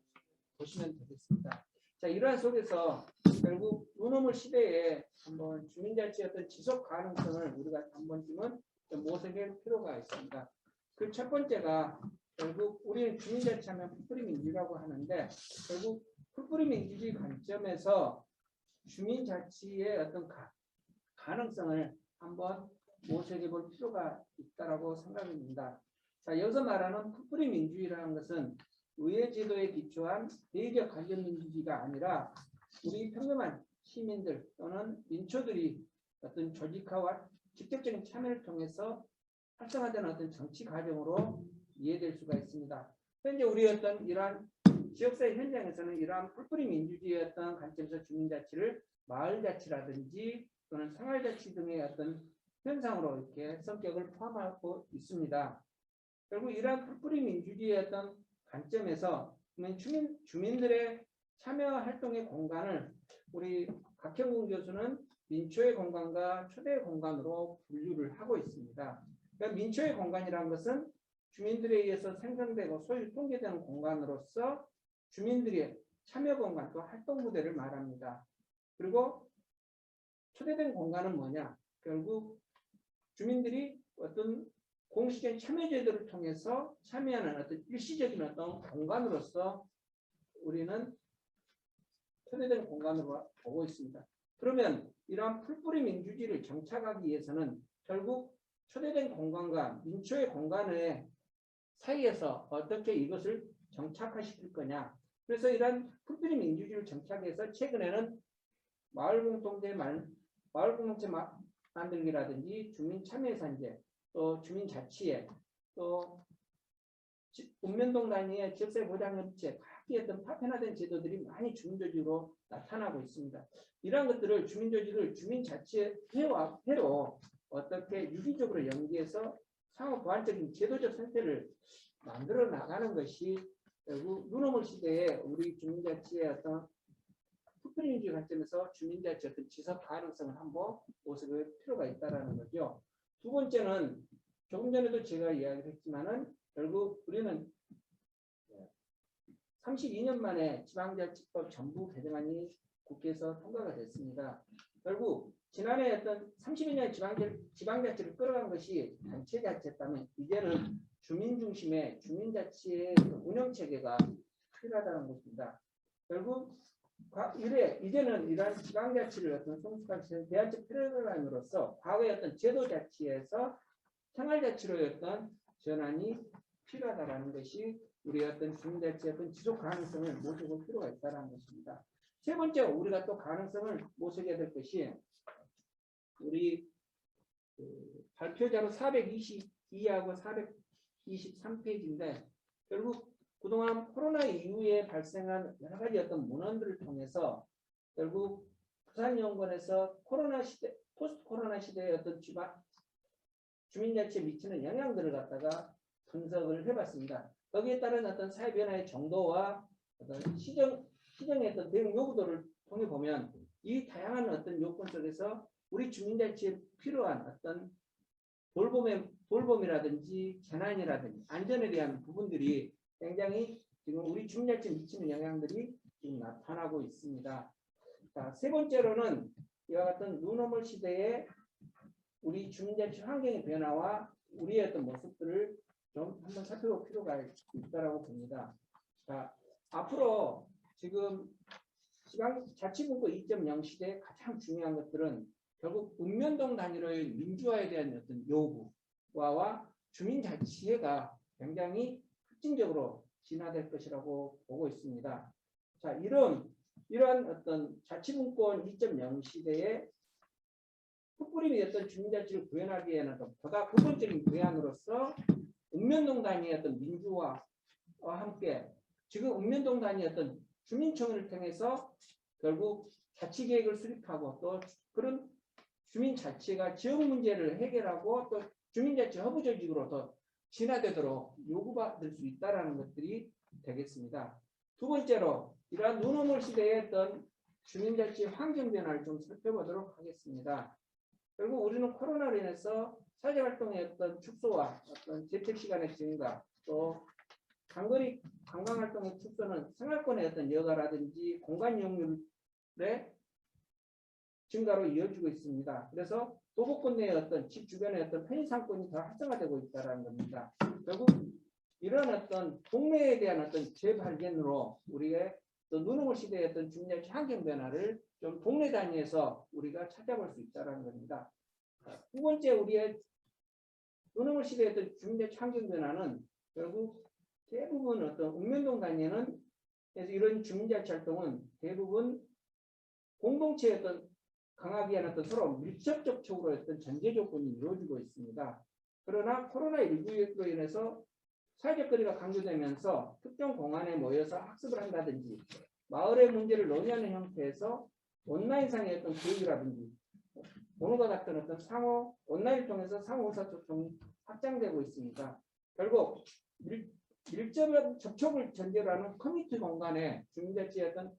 보시면 되겠습니다. 자, 이러한 속에서 결국 눈오물 시대에 한번 주민자치의 어떤 지속 가능성을 우리가 한 번쯤은 좀 모색할 필요가 있습니다. 그 첫 번째가 결국 우리는 주민자치하면 풀뿌리 민주라고 하는데, 결국 풀뿌리 민주주의 관점에서 주민자치의 어떤 가능성을 한번 모색해 볼 필요가 있다고 생각합니다. 자, 여기서 말하는 풀뿌리 민주주의라는 것은 의회 제도에 기초한 대의적 관련 민주주의가 아니라 우리 평범한 시민들 또는 민초들이 어떤 조직화와 직접적인 참여를 통해서 활성화되는 어떤 정치 과정으로 이해될 수가 있습니다. 현재 우리 어떤 이러한 지역사회 현장에서는 이러한 풀뿌리 민주주의의 어떤 관점에서 주민자치를 마을자치라든지 또는 생활자치 등의 어떤 현상으로 이렇게 성격을 포함하고 있습니다. 결국 이러한 풀뿌리 민주주의의 어떤 관점에서 주민들의 참여 활동의 공간을 우리 박형근 교수는 민초의 공간과 초대의 공간으로 분류를 하고 있습니다. 그러니까 민초의 공간이라는 것은 주민들에 의해서 생성되고 소유 통계되는 공간으로서 주민들의 참여 공간 또 활동 무대를 말합니다. 그리고 초대된 공간은 뭐냐? 결국 주민들이 어떤 공식적인 참여 제도를 통해서 참여하는 어떤 일시적인 어떤 공간으로서 우리는 초대된 공간으로 보고 있습니다. 그러면 이러한 풀뿌리 민주주의를 정착하기 위해서는 결국 초대된 공간과 민초의 공간의 사이에서 어떻게 이것을 정착화시킬 거냐. 그래서 이러한 풀뿌리 민주주의를 정착해서 최근에는 마을 공동체 만들기라든지 주민 참여산재, 또 주민자치회, 또 읍면동 단위의 지역사회 보장협의체, 각기 어떤 파편화된 제도들이 많이 주민조직으로 나타나고 있습니다. 이러한 것들을 주민조직을 주민자치회로 어떻게 유기적으로 연계해서 상호 보완적인 제도적 상태를 만들어 나가는 것이 결국 눈오물 시대에 우리 주민자치의 어떤 풀뿌리 민주주의 관점에서 주민자치 어떤 지속 가능성을 한번 모색할 필요가 있다는 거죠. 두 번째는 조금 전에도 제가 이야기를 했지만은 결국 우리는 32년 만에 지방자치법 전부 개정안이 국회에서 통과가 됐습니다. 결국 지난해 어떤 32년 지방자치를 끌어간 것이 단체자치였다면 이제는 주민 중심의 주민자치의 운영체계가 필요하다는 것입니다. 결국 이제는 이러한 지방자치를 어떤 성숙한 대안적 패러다임으로서 과거의 어떤 제도자치에서 생활자치로의 어떤 전환이 필요하다는 것이 우리 어떤 주민자치의 어떤 지속 가능성을 모색할 필요가 있다는 것입니다. 세 번째로 우리가 또 가능성을 모색해야 될 것이 우리 발표자로 422하고 423페이지인데 결국 그동안 코로나 이후에 발생한 여러 가지 어떤 문헌들을 통해서 결국 부산연구원에서 코로나 시대, 포스트 코로나 시대의 어떤 주민자치에 미치는 영향들을 갖다가 분석을 해봤습니다. 거기에 따른 어떤 사회 변화의 정도와 어떤 시정의 어떤 대응 요구도를 통해 보면 이 다양한 어떤 요건 속에서 우리 주민자치에 필요한 어떤 돌봄이라든지 재난이라든지 안전에 대한 부분들이 굉장히 지금 우리 주민자치에 미치는 영향들이 지금 나타나고 있습니다. 자, 세 번째로는 이와 같은 뉴노멀 시대에 우리 주민자치 환경의 변화와 우리의 어떤 모습들을 좀 한번 살펴볼 필요가 있다고 봅니다. 자, 앞으로 지금 지방자치분권 2.0 시대의 가장 중요한 것들은 결국 읍면동 단위로의 민주화에 대한 어떤 요구와 주민자치회가 굉장히 특징적으로 진화될 것이라고 보고 있습니다. 자, 이러한 어떤 자치분권 2.0 시대에 풋뿌림이 어떤 주민자치를 구현하기 위해는 보다 근본적인 구현으로서 읍면동 단위의 어떤 민주화와 함께 지금 읍면동 단위의 어떤 주민청을 통해서 결국 자치계획을 수립하고 또 그런 주민자치가 지역 문제를 해결하고 또 주민자치 허브 조직으로 더 진화되도록 요구받을 수 있다는 것들이 되겠습니다. 두 번째로 이러한 뉴노멀 시대의 어떤 주민자치 환경 변화를 좀 살펴보도록 하겠습니다. 결국 우리는 코로나로 인해서 사회활동의 어떤 축소와 어떤 재택시간의 증가 또 장거리 관광활동의 축소는 생활권의 어떤 여가라든지 공간 이용률의 증가로 이어지고 있습니다. 그래서 도보권 내의 어떤 집 주변의 어떤 편의상권이 더 활성화되고 있다는 겁니다. 결국 이런 어떤 동네에 대한 어떤 재발견으로 우리의 뉴노멀 시대의 어떤 주민자치 환경 변화를 좀 동네 단위에서 우리가 찾아볼 수 있다는 겁니다. 두 번째 우리의 뉴노멀 시대의 어떤 주민자치 환경 변화는 결국 대부분 어떤 읍면동 단위에는 그래서 이런 주민자치 활동은 대부분 공동체의 어떤 강하게 하는 어떤 서로 밀접 접촉으로 어떤 전제 조건이 이루어지고 있습니다. 그러나 코로나19로 인해서 사회적 거리가 강조되면서 특정 공간에 모여서 학습을 한다든지 마을의 문제를 논의하는 형태에서 온라인상의 어떤 교육이라든지 오늘과 같은 어떤 온라인을 통해서 상호 의사소통이 확장되고 있습니다. 결국 밀접한 접촉을 전제로 하는 커뮤니티 공간의 주민자치의 어떤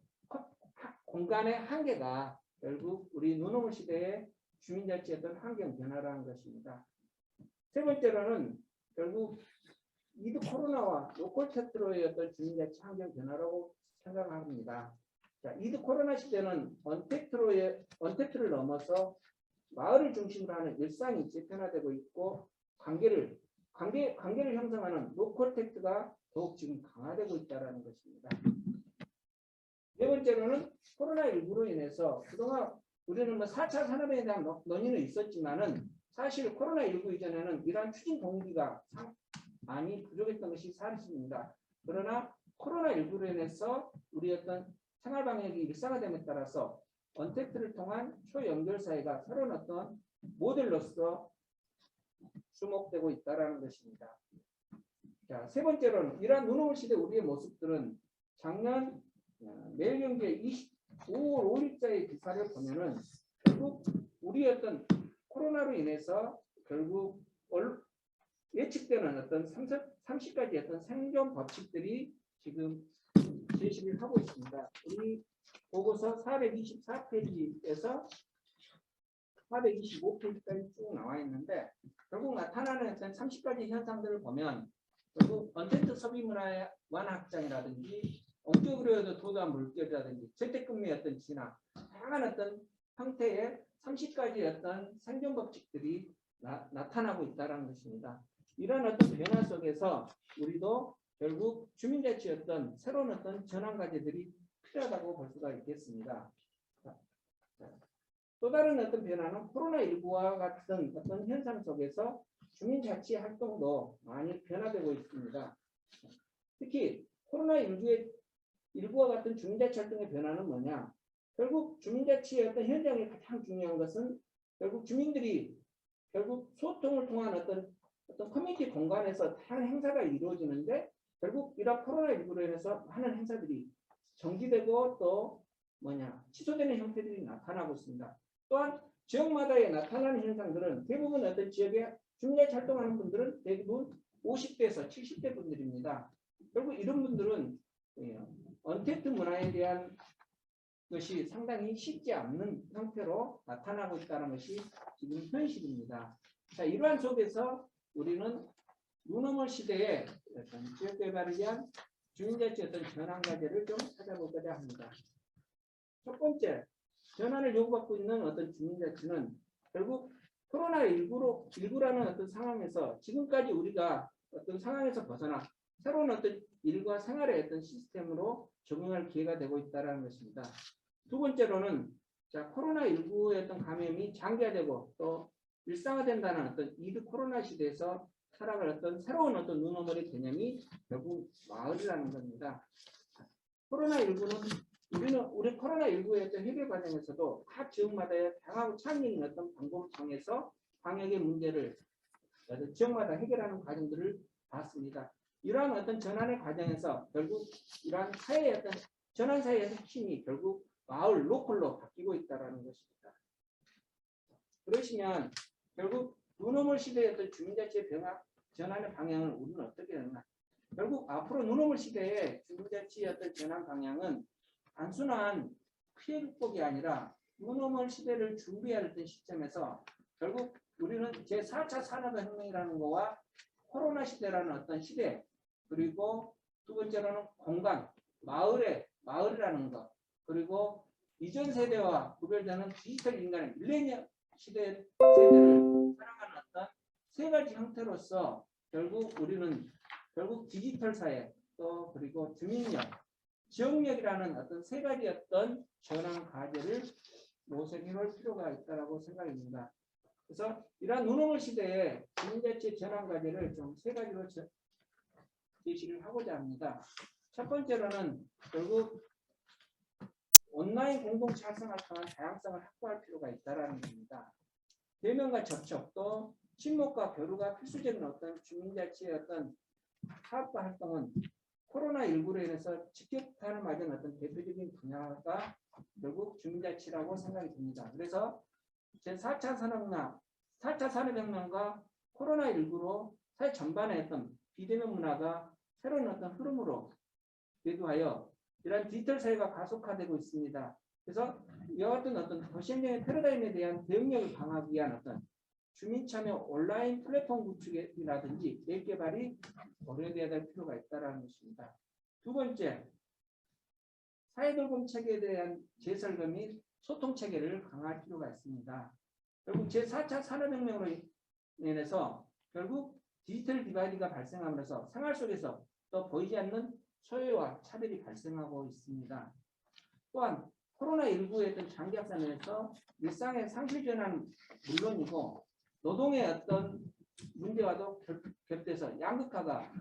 공간의 한계가 결국 우리 뉴노멀 시대의 주민자치의 어떤 환경 변화라는 것입니다. 세 번째로는 결국 이드 코로나와 로컬 테트로의 어떤 주민자치 환경 변화라고 생각합니다. 자, 이드 코로나 시대는 언택트를 넘어서 마을을 중심으로 하는 일상이 재편화되고 있고 관계를 형성하는 로컬 텍트가 더욱 지금 강화되고 있다는 것입니다. 네 번째로는 코로나19로 인해서 그동안 우리는 4차 산업에 대한 논의는 있었지만은 사실 코로나19 이전에는 이러한 추진 동기가 많이 부족했던 것이 사실입니다. 그러나 코로나19로 인해서 우리 어떤 생활 방역이 일상화됨에 따라서 언택트를 통한 초연결 사회가 새로운 어떤 모델로서 주목되고 있다는 것입니다. 자, 세 번째로는 이러한 뉴노멀 시대 우리의 모습들은 작년 매일경제 5월 5일자의 기사를 보면은 결국 우리 어떤 코로나로 인해서 결국 예측되는 어떤 30가지 어떤 생존 법칙들이 지금 제시를 하고 있습니다. 우리 보고서 424페이지에서 425페이지까지 쭉 나와 있는데 결국 나타나는 어떤 30가지 현상들을 보면 결국 언택트 소비 문화의 완화 확장이라든지 엉뚱으로 도도한 물결이라든지 재택근무의 어떤 진화 다양한 어떤 형태의 30가지 어떤 생존 법칙들이 나타나고 있다는 것입니다. 이런 어떤 변화 속에서 우리도 결국 주민자치의 어떤 새로운 어떤 전환 과제들이 필요하다고 볼 수가 있겠습니다. 또 다른 어떤 변화는 코로나19와 같은 어떤 현상 속에서 주민자치 활동도 많이 변화되고 있습니다. 특히 코로나19와 같은 주민자치 활동의 변화는 뭐냐? 결국 주민자치의 어떤 현장에 가장 중요한 것은 결국 주민들이 결국 소통을 통한 어떤 커뮤니티 공간에서 다양한 행사가 이루어지는데 결국 이런 코로나19로 인해서 많은 행사들이 정지되고 또 취소되는 형태들이 나타나고 있습니다. 또한 지역마다에 나타나는 현상들은 대부분 어떤 지역에 주민자치 활동하는 분들은 대부분 50대에서 70대 분들입니다. 결국 이런 분들은 언택트 문화에 대한 것이 상당히 쉽지 않는 형태로 나타나고 있다는 것이 지금 현실입니다. 자, 이러한 속에서 우리는 뉴노멀 시대의 어떤 지역 개발을 위한 주민자치 어떤 전환 과제를 좀 찾아보고자 합니다. 첫 번째, 전환을 요구받고 있는 어떤 주민자치는 결국 코로나19라는 어떤 상황에서 지금까지 우리가 어떤 상황에서 벗어나 새로운 어떤 일과 생활의 어떤 시스템으로 적응할 기회가 되고 있다는 것입니다. 두 번째로는 코로나19의 어떤 감염이 장기화되고 또 일상화된다는 어떤 이드 코로나 시대에서 살아갈 어떤 새로운 어떤 뉴노멀의 개념이 결국 마을이라는 겁니다. 우리 코로나19의 어떤 해결 과정에서도 각 지역마다의 다양하고 창의적인 어떤 방법을 통해서 방역의 문제를 지역마다 해결하는 과정들을 봤습니다. 이러한 어떤 전환의 과정에서 결국 이러한 사회의 어떤 전환 사회의 핵심이 결국 마을 로컬로 바뀌고 있다는 것입니다. 그러시면 결국 뉴노멀 시대의 어떤 주민자치의 전환의 방향을 우리는 어떻게 하나? 결국 앞으로 뉴노멀 시대의 주민자치의 어떤 전환 방향은 단순한 피해 극복이 아니라 뉴노멀 시대를 준비할 어떤 시점에서 결국 우리는 제4차 산업혁명이라는 거와 코로나 시대라는 어떤 시대, 그리고 두 번째로는 공간, 마을이라는 것, 그리고 이전 세대와 구별되는 디지털 인간의 밀레니엄 세대를 살아가는 어떤 세 가지 형태로서 결국 우리는 디지털 사회 또 그리고 주민력, 지역력이라는 어떤 세 가지 어떤 전환 과제를 모색해볼 필요가 있다고 생각합니다. 그래서 이러한 뉴노멀 시대의 주민자치 전환 과제를 좀 세 가지로 제시를 하고자 합니다. 첫 번째로는 결국 온라인 공동체 활성화를 통한 다양성을 확보할 필요가 있다는 겁니다. 대면과 접촉 또 친목과 교류가 필수적인 어떤 주민자치의 어떤 사업과 활동은 코로나19로 인해서 직격탄을 맞은 어떤 대표적인 분야가 결국 주민자치라고 생각이 듭니다. 그래서 제4차 산업혁명과 코로나19로 사회 전반의 어떤 비대면 문화가 새로운 어떤 흐름으로 대두하여 이러한 디지털 사회가 가속화되고 있습니다. 그래서 이와 같은 어떤 도시행정의 패러다임에 대한 대응력을 강화하기 위한 어떤 주민 참여 온라인 플랫폼 구축이라든지 앱 개발이 고려되어야 될 필요가 있다는 것입니다. 두 번째, 사회돌봄 체계에 대한 재설계 및 소통 체계를 강화할 필요가 있습니다. 결국 제4차 산업혁명으로 인해서 결국 디지털 디바이드가 발생하면서 생활 속에서 또 보이지 않는 소외와 차별이 발생하고 있습니다. 또한 코로나19의 어떤 장기 확산에서 일상의 상실 변화는 물론이고 노동의 어떤 문제와도 겹돼서 양극화가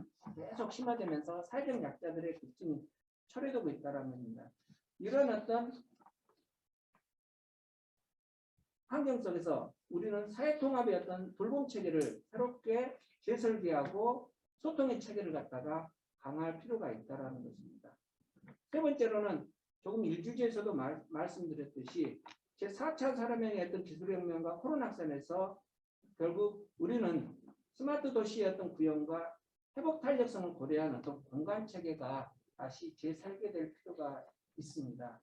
계속 심화되면서 사회적 약자들의 급증이 철회되고 있다는 겁니다. 이런 어떤 환경 속에서 우리는 사회통합의 어떤 돌봄 체계를 새롭게 재설계하고 소통의 체계를 갖다가 강화할 필요가 있다는 것입니다. 세 번째로는 조금 일주지에서도 말씀드렸듯이 제4차 산업혁명의 어떤 기술혁명과 코로나 확산에서 결국 우리는 스마트 도시의 어떤 구현과 회복 탄력성을 고려한 어떤 공간 체계가 다시 재설계될 필요가 있습니다.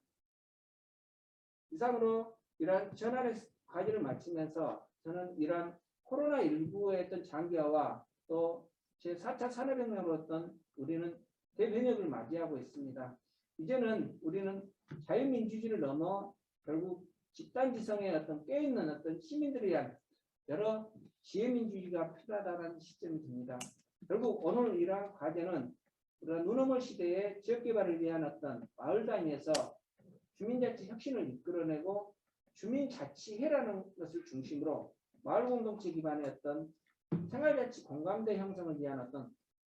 이상으로 이러한 전환의 과제를 마치면서 저는 이러한 코로나19의 어떤 장기화와 또 제4차 산업혁명으로 어떤 우리는 대변혁을 맞이하고 있습니다. 이제는 우리는 자유민주주의를 넘어 결국 집단지성의 어떤 깨어있는 어떤 시민들에 의한 여러 지혜민주주의가 필요하다는 시점이 듭니다. 결국 오늘 이러한 과제는 우리가 뉴노멀 뉴노멀 시대에 지역개발을 위한 어떤 마을 단위에서 주민자치 혁신을 이끌어내고 주민자치회라는 것을 중심으로 마을 공동체 기반의 어떤 생활자치 공감대 형성을 위한 어떤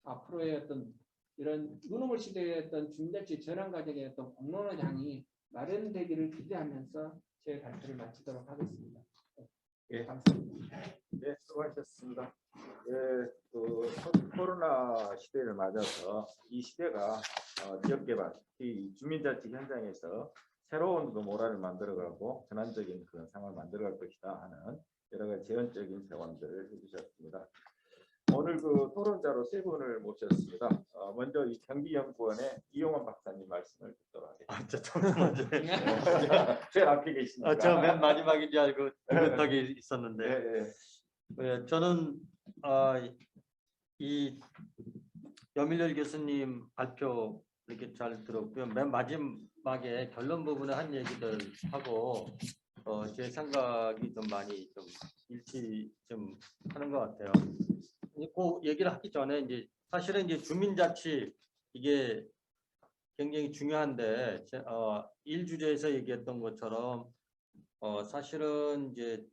앞으로의 어떤 이런 뉴노멀 시대의 어떤 주민자치 전환 과정의 어떤 공론화장이 마련되기를 기대하면서 제 발표를 마치도록 하겠습니다. 예. 감사합니다. 네, 수고하셨습니다. 예, 그 코로나 시대를 맞아서 이 시대가 지역개발, 이 주민자치 현장에서 새로운 그 모라를 만들어가고 전환적인 그런 상황을 만들어갈 것이다 하는 여러 가지 제언적인 제언들을 해주셨습니다. 오늘 그 토론자로 세 분을 모셨습니다. 먼저 이 경기연구원의 이용원 박사님 말씀을 듣도록 하겠습니다. 저 처음 먼저. 제일 앞에 계십니다. 저 맨 마지막인 줄 알고 느긋하게 있었는데. 네, 네, 저는 이 염일열 교수님 발표 이렇게 잘 들었고요. 맨 마지막에 결론 부분에 한 얘기들 하고 제 생각이 좀 많이 좀 일치 좀 하는 것 같아요. 그 얘기를 하기 전에 이제 사실은 이제 주민자치 이게 굉장히 중요한데 일 주제에서 얘기했던 것처럼 사실은 이제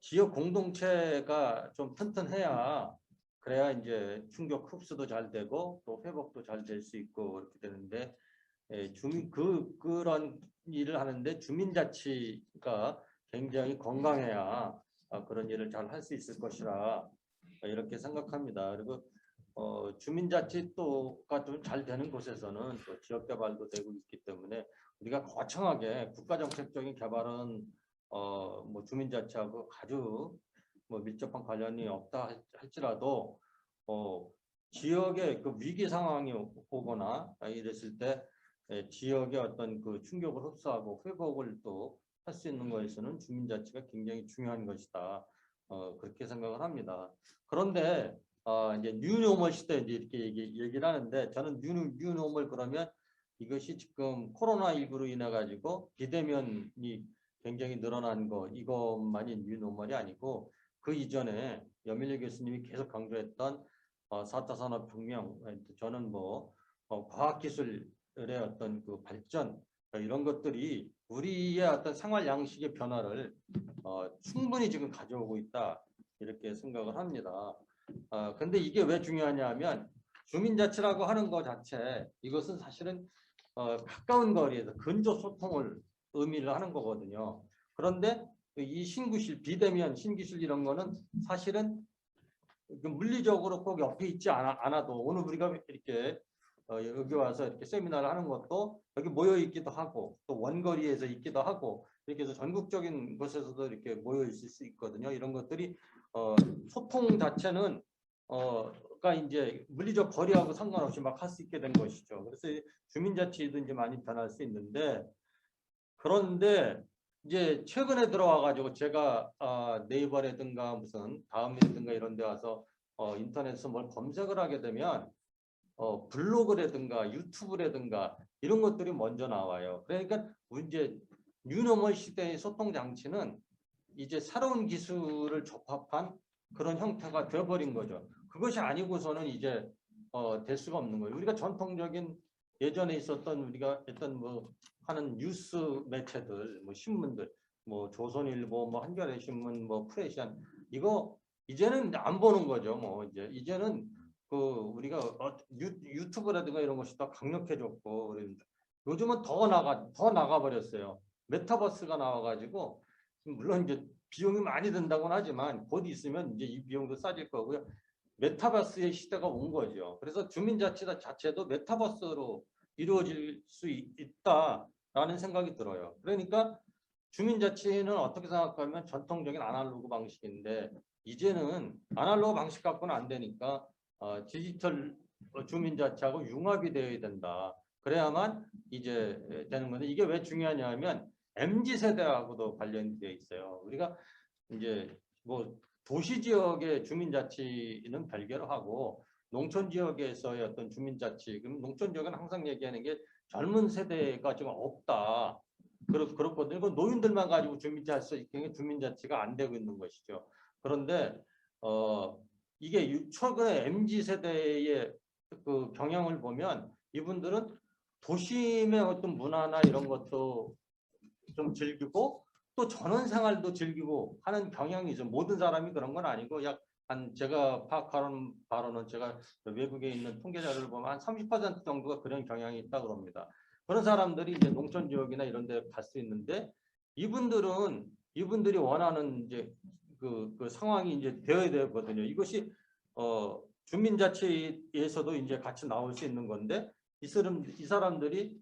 지역 공동체가 좀 튼튼해야 그래야 이제 충격 흡수도 잘 되고 또 회복도 잘 될 수 있고 그렇게 되는데 그런 일을 하는데 주민자치가 굉장히 건강해야 그런 일을 잘 할 수 있을 것이라 이렇게 생각합니다. 그리고 주민자치 또가 좀 잘 되는 곳에서는 또 지역 개발도 되고 있기 때문에 우리가 거창하게 국가정책적인 개발은 뭐 주민자치하고 아주 뭐 밀접한 관련이 없다 할지라도 지역의 그 위기 상황이 오거나 이랬을 때 지역의 어떤 그 충격을 흡수하고 회복을 또 할 수 있는 것에서는 주민자치가 굉장히 중요한 것이다. 그렇게 생각을 합니다. 그런데 이제 뉴노멀 시대 이제 이렇게 얘기를 하는데 저는 뉴노멀 그러면 이것이 지금 코로나19로 인해 가지고 비대면이 굉장히 늘어난 거 이것만이 뉴노멀이 아니고 그 이전에 염일열 교수님이 계속 강조했던 4차 산업혁명 저는 뭐 과학기술의 어떤 그 발전 이런 것들이 우리의 어떤 생활 양식의 변화를 충분히 지금 가져오고 있다 이렇게 생각을 합니다. 근데 이게 왜 중요하냐 하면 주민자치라고 하는 것 자체 이것은 사실은 가까운 거리에서 근접 소통을 의미를 하는 거거든요. 그런데 이 신구실, 비대면, 신기술 이런 거는 사실은 물리적으로 꼭 옆에 있지 않아도 오늘 우리가 이렇게 여기 와서 이렇게 세미나를 하는 것도 여기 모여 있기도 하고 또 원거리에서 있기도 하고 이렇게 해서 전국적인 곳에서도 이렇게 모여 있을 수 있거든요. 이런 것들이 소통 자체는 가 이제 물리적 거리하고 상관없이 막 할 수 있게 된 것이죠. 그래서 주민자치도 이제 많이 변할 수 있는데 그런데 이제 최근에 들어와 가지고 제가 네이버라든가 무슨 다음이라든가 이런 데 와서 인터넷에서 뭘 검색을 하게 되면 블로그라든가 유튜브라든가 이런 것들이 먼저 나와요. 그러니까 이제 뉴노멀 시대의 소통 장치는 이제 새로운 기술을 접합한 그런 형태가 되어버린 거죠. 그것이 아니고서는 이제 될 수가 없는 거예요. 우리가 전통적인 예전에 있었던 우리가 했던 뭐 하는 뉴스 매체들, 뭐 신문들, 뭐 조선일보, 뭐 한겨레신문, 뭐 프레시안 이거 이제는 안 보는 거죠. 뭐 이제는 그 우리가 유튜브라든가 이런 것이 더 강력해졌고 그런데 요즘은 더 나가 버렸어요. 메타버스가 나와가지고 물론 이제 비용이 많이 든다고는 하지만 곧 있으면 이제 이 비용도 싸질 거고요. 메타버스의 시대가 온 거죠. 그래서 주민자치 자체도 메타버스로 이루어질 수 있다라는 생각이 들어요. 그러니까 주민자치는 어떻게 생각하면 전통적인 아날로그 방식인데 이제는 아날로그 방식 갖고는 안 되니까 디지털 주민자치하고 융합이 되어야 된다. 그래야만 이제 되는 건데 이게 왜 중요하냐 하면 MZ세대하고도 관련되어 있어요. 우리가 이제 뭐 도시 지역의 주민자치는 별개로 하고 농촌 지역에서의 어떤 주민자치, 그럼 농촌 지역은 항상 얘기하는 게 젊은 세대가 지금 없다. 그렇거든요. 노인들만 가지고 주민자치 수 있는 주민자치가 안 되고 있는 것이죠. 그런데 이게 최근에 MZ 세대의 그 경향을 보면 이분들은 도심의 어떤 문화나 이런 것도 좀 즐기고 또 전원 생활도 즐기고 하는 경향이 죠. 모든 사람이 그런 건 아니고 약 한 제가 파악하는 바로는 제가 외국에 있는 통계 자료를 보면 한 30% 정도가 그런 경향이 있다고 그럽니다. 그런 사람들이 이제 농촌 지역이나 이런 데 갈 수 있는데 이분들이 원하는 이제 그 상황이 이제 되어야 되거든요. 이것이 주민자치에서도 이제 같이 나올 수 있는 건데 이 사람들이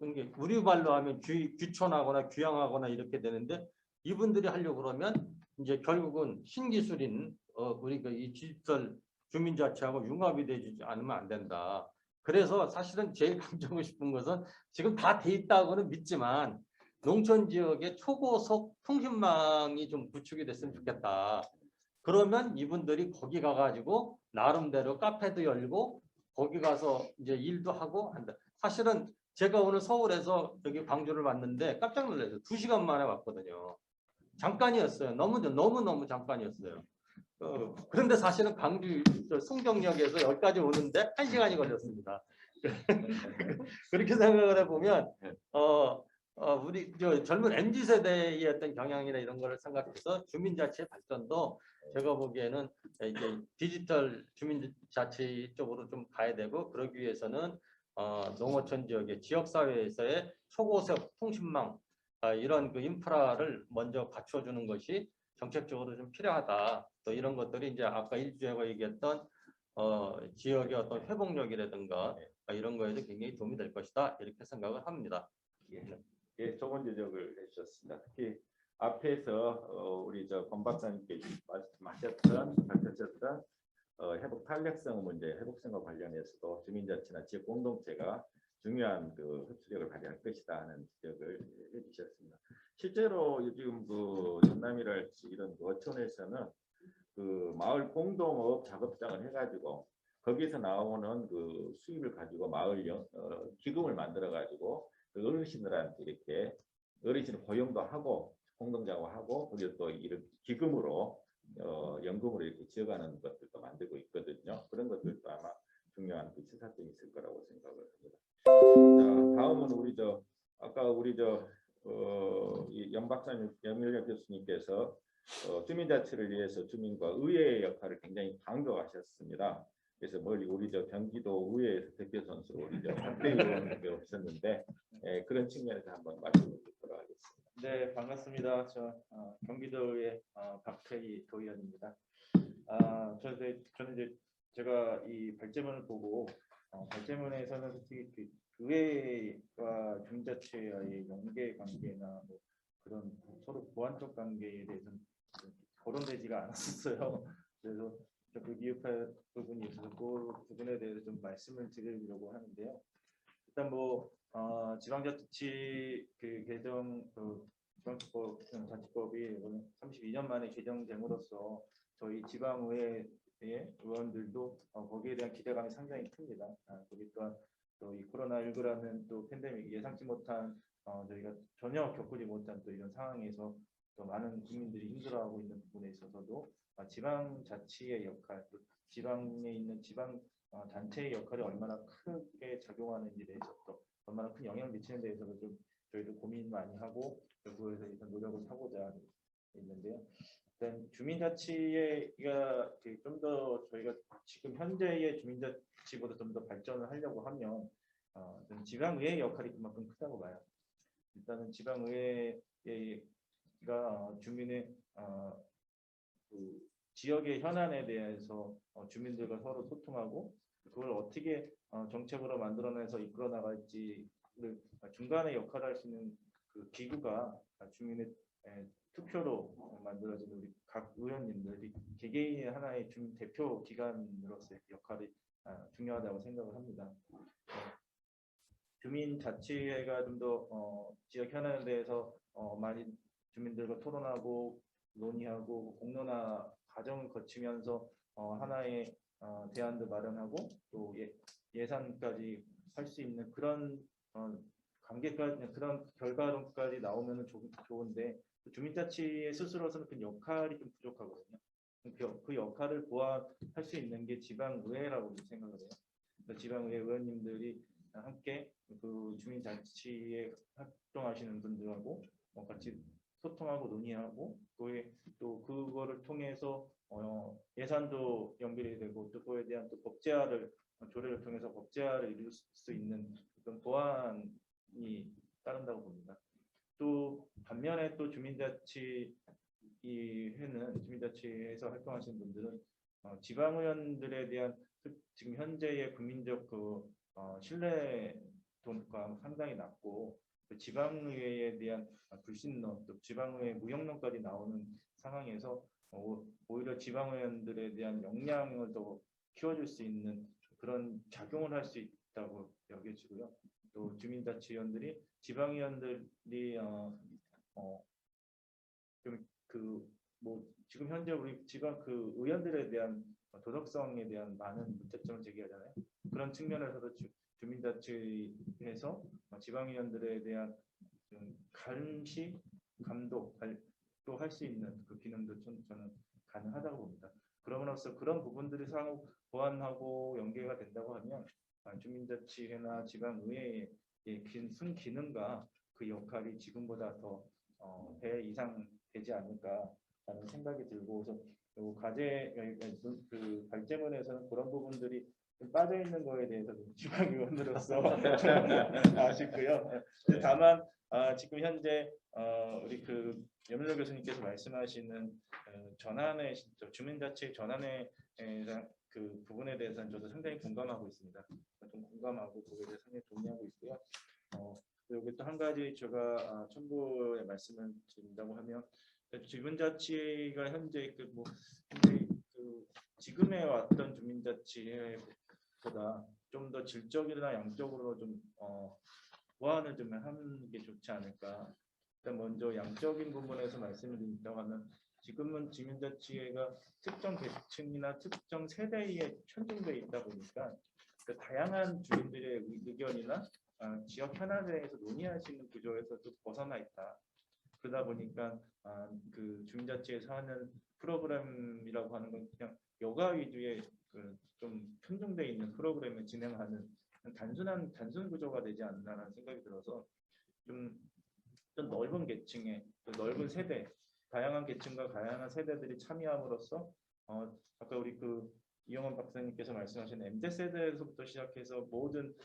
이게 우리 말로 하면 귀촌하거나 귀향하거나 이렇게 되는데 이분들이 하려고 그러면 이제 결국은 신기술인 우리가 이 디지털 주민자치하고 융합이 되지 않으면 안 된다. 그래서 사실은 제일 강조하고 싶은 것은 지금 다 돼 있다고는 믿지만 농촌 지역에 초고속 통신망이 좀 구축이 됐으면 좋겠다. 그러면 이분들이 거기 가가지고 나름대로 카페도 열고 거기 가서 이제 일도 하고 한다. 사실은 제가 오늘 서울에서 여기 광주를 왔는데 깜짝 놀랐어요. 2시간 만에 왔거든요. 잠깐이었어요. 너무 잠깐이었어요. 그런데 사실은 광주 송정역에서 여기까지 오는데 1시간이 걸렸습니다. 그렇게 생각을 해보면 우리 젊은 MZ 세대의 어떤 경향이나 이런 거를 생각해서 주민자치의 발전도 제가 보기에는 이제 디지털 주민자치 쪽으로 좀 가야 되고 그러기 위해서는 농어촌 지역의 지역사회에서의 초고속 통신망 이런 그 인프라를 먼저 갖춰주는 것이 정책적으로 좀 필요하다. 또 이런 것들이 이제 아까 일주가 얘기했던 지역의 어떤 회복력이라든가 이런 거에도 굉장히 도움이 될 것이다. 이렇게 생각을 합니다. 예, 좋은 지적을 해주셨습니다. 특히 앞에서 우리 권 박사님께 말씀하셨던 회복 탄력성 문제, 회복성과 관련해서도 주민자치나 지역 공동체가 중요한 그 흡수력을 발휘할 것이다 하는 지적을 해주셨습니다. 실제로 지금 그 전남이랄지 이런 어촌에서는 그 마을 공동업 작업장을 해가지고 거기서 나오는 그 수입을 가지고 마을 기금을 만들어 가지고 그 어르신들한테 이렇게 어르신을 고용도 하고 공동작업하고 거기에 또 이런 기금으로 연금으로 이렇게 지어가는 것들도 만들고 있거든요. 그런 것들도 아마 중요한 그 시사점이 있을 거라고 생각을 합니다. 자, 다음은 우리 아까 우리 이 연박사님 염일영 교수님께서 주민자치를 위해서 주민과 의회의 역할을 굉장히 강조하셨습니다. 그래서 우리 경기도 의회에서 대표 선수로 우리 박대희 의원님이 오셨는데 그런 측면에서 한번 말씀을 듣도록 하겠습니다. 네, 반갑습니다. 저 경기도의 박태희 도의원입니다. 저는 이제 제가 이 발제문을 보고 발제문에서는 솔직히 그 의회와 주민자치와의 연계 관계나 뭐 그런 서로 보완적 관계에 대해서는 거론되지가 않았어요. 그래서 그 미흡한 부분이 있어서 그 부분에 대해서 좀 말씀을 드리려고 하는데요. 일단 뭐 지방자치 그 개정 지방자치법이 32년 만에 개정됨으로써 저희 지방의회 의원들도 거기에 대한 기대감이 상당히 큽니다. 거기 또한 또 이 코로나19라는 또 팬데믹 예상치 못한 저희가 전혀 겪지 못한 또 이런 상황에서 또 많은 국민들이 힘들어하고 있는 부분에 있어서도 지방자치의 역할, 또 지방에 있는 지방 단체의 역할이 얼마나 크게 작용하는지에 대해서 또 얼마나 큰 영향을 미치는 데 대해서도 좀 저희도 고민 많이 하고 그거에서 일단 노력을 하고자 있는데요. 일단 주민자치가 좀 더 저희가 지금 현재의 주민자치보다 좀 더 발전을 하려고 하면 지방의회의 역할이 그만큼 크다고 봐요. 일단은 지방의회가 주민의 그 지역의 현안에 대해서 주민들과 서로 소통하고 그걸 어떻게 정책으로 만들어내서 이끌어 나갈지를 중간에 역할을 할 수 있는 그 기구가 주민의 투표로 만들어진 우리 각 의원님들이 개개인의 하나의 주민 대표 기관으로서의 역할이 중요하다고 생각을 합니다. 주민자치회가 좀 더 지역 현안에 대해서 많이 주민들과 토론하고 논의하고 공론화 과정을 거치면서 하나의 대안도 마련하고 또 예산까지 할 수 있는 그런 관계까지 그런 결과론까지 나오면 좋은데 주민자치 스스로서는 그 역할이 좀 부족하거든요. 그 역할을 보완할 수 있는 게 지방의회라고 생각을 해요. 지방의회 의원님들이 함께 그 주민자치에 활동하시는 분들하고 같이 소통하고 논의하고 또 그거를 통해서 예산도 연결이 되고 또 그거에 대한 또 법제화를 조례를 통해서 법제화를 이룰 수 있는 그런 보완이 따른다고 봅니다. 또 반면에 또 주민자치회에서 활동하시는 분들은 지방의원들에 대한 지금 현재의 국민적 신뢰도가 상당히 낮고 지방의회에 대한 불신론, 또 지방의회 무역론까지 나오는 상황에서 오히려 지방의원들에 대한 역량을 더 키워줄 수 있는 그런 작용을 할 수 있다고 여겨지고요. 또 주민자치위원들이 지방의원들이 지금 현재 우리 지방 의원들에 대한 도덕성에 대한 많은 문제점을 제기하잖아요. 그런 측면에서도 주민자치에서 지방의원들에 대한 감시, 감독, 또 할 수 있는 그 기능도 저는 가능하다고 봅니다. 그럼으로써 그런 부분들이 상호 보완하고 연계가 된다고 하면 주민자치회나 지방의회의 순기능과 그 역할이 지금보다 더 배 이상 되지 않을까라는 생각이 들고, 그래서 과제 그 발제문에서는 그런 부분들이 좀 빠져 있는 거에 대해서 지방의원으로서 아쉽고요. 다만 지금 현재 우리 염일로 교수님께서 말씀하시는 전환의 주민자치 전환의 그 부분에 대해서는 저도 상당히 공감하고 있습니다. 좀 공감하고 그거에 대해서 상당히 동의하고 있고요. 여기 또 한 가지 제가 첨부의 말씀을 드린다고 하면, 주민자치가 현재 지금의 왔던 주민자치보다 좀 더 질적이나 양적으로 좀 보완을 좀 하는 게 좋지 않을까. 일단 먼저 양적인 부분에서 말씀을 드린다고 하면, 지금은 주민자치회가 특정 계층이나 특정 세대에 편중되어 있다 보니까 다양한 주민들의 의견이나 지역 현안에 대해서 논의할 수 있는 구조에서 좀 벗어나 있다. 그러다 보니까 그 주민자치에서 하는 프로그램이라고 하는 건 그냥 여가 위주의 좀 편중되어 있는 프로그램을 진행하는 단순 구조가 되지 않나라는 생각이 들어서 좀 넓은 계층의 넓은 세대, 다양한 계층과 다양한 세대들이 참여함으로써 아까 우리 이영원 박사님께서 말씀하신 MZ 세대에서부터 시작해서 모든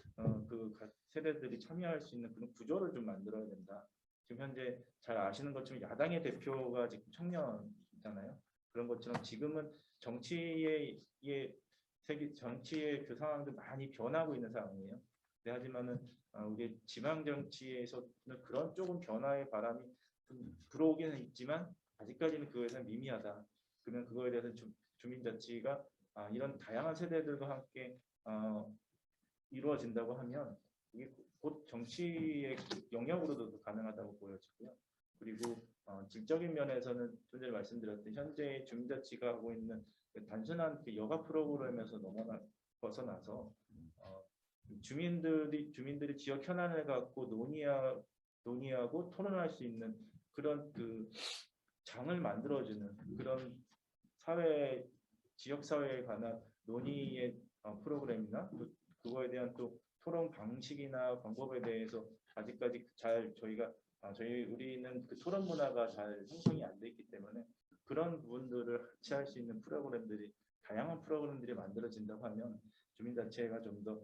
세대들이 참여할 수 있는 그런 구조를 좀 만들어야 된다. 지금 현재 잘 아시는 것처럼 야당의 대표가 지금 청년이잖아요. 그런 것처럼 지금은 정치의 그 상황도 많이 변하고 있는 상황이에요. 하지만은 우리 지방 정치에서는 그런 조금 변화의 바람이 좀 불어오기는 있지만 아직까지는 그것은 미미하다. 그러면 그거에 대해서 주민자치가 이런 다양한 세대들과 함께 이루어진다고 하면 이게 곧 정치의 영역으로도 가능하다고 보여지고요. 그리고 질적인 면에서는 좀 전에 말씀드렸듯이 현재 주민자치가 하고 있는 단순한 여가 프로그램에서 벗어나서 주민들이 지역 현안을 갖고 논의하고 토론할 수 있는 그런 장을 만들어주는 그런 지역 사회에 관한 논의의 프로그램이나 그거에 대한 또 토론 방식이나 방법에 대해서 아직까지 우리는 그 토론 문화가 잘 형성이 안 돼 있기 때문에 그런 부분들을 같이 할 수 있는 다양한 프로그램들이 만들어진다고 하면 주민자치회가 좀 더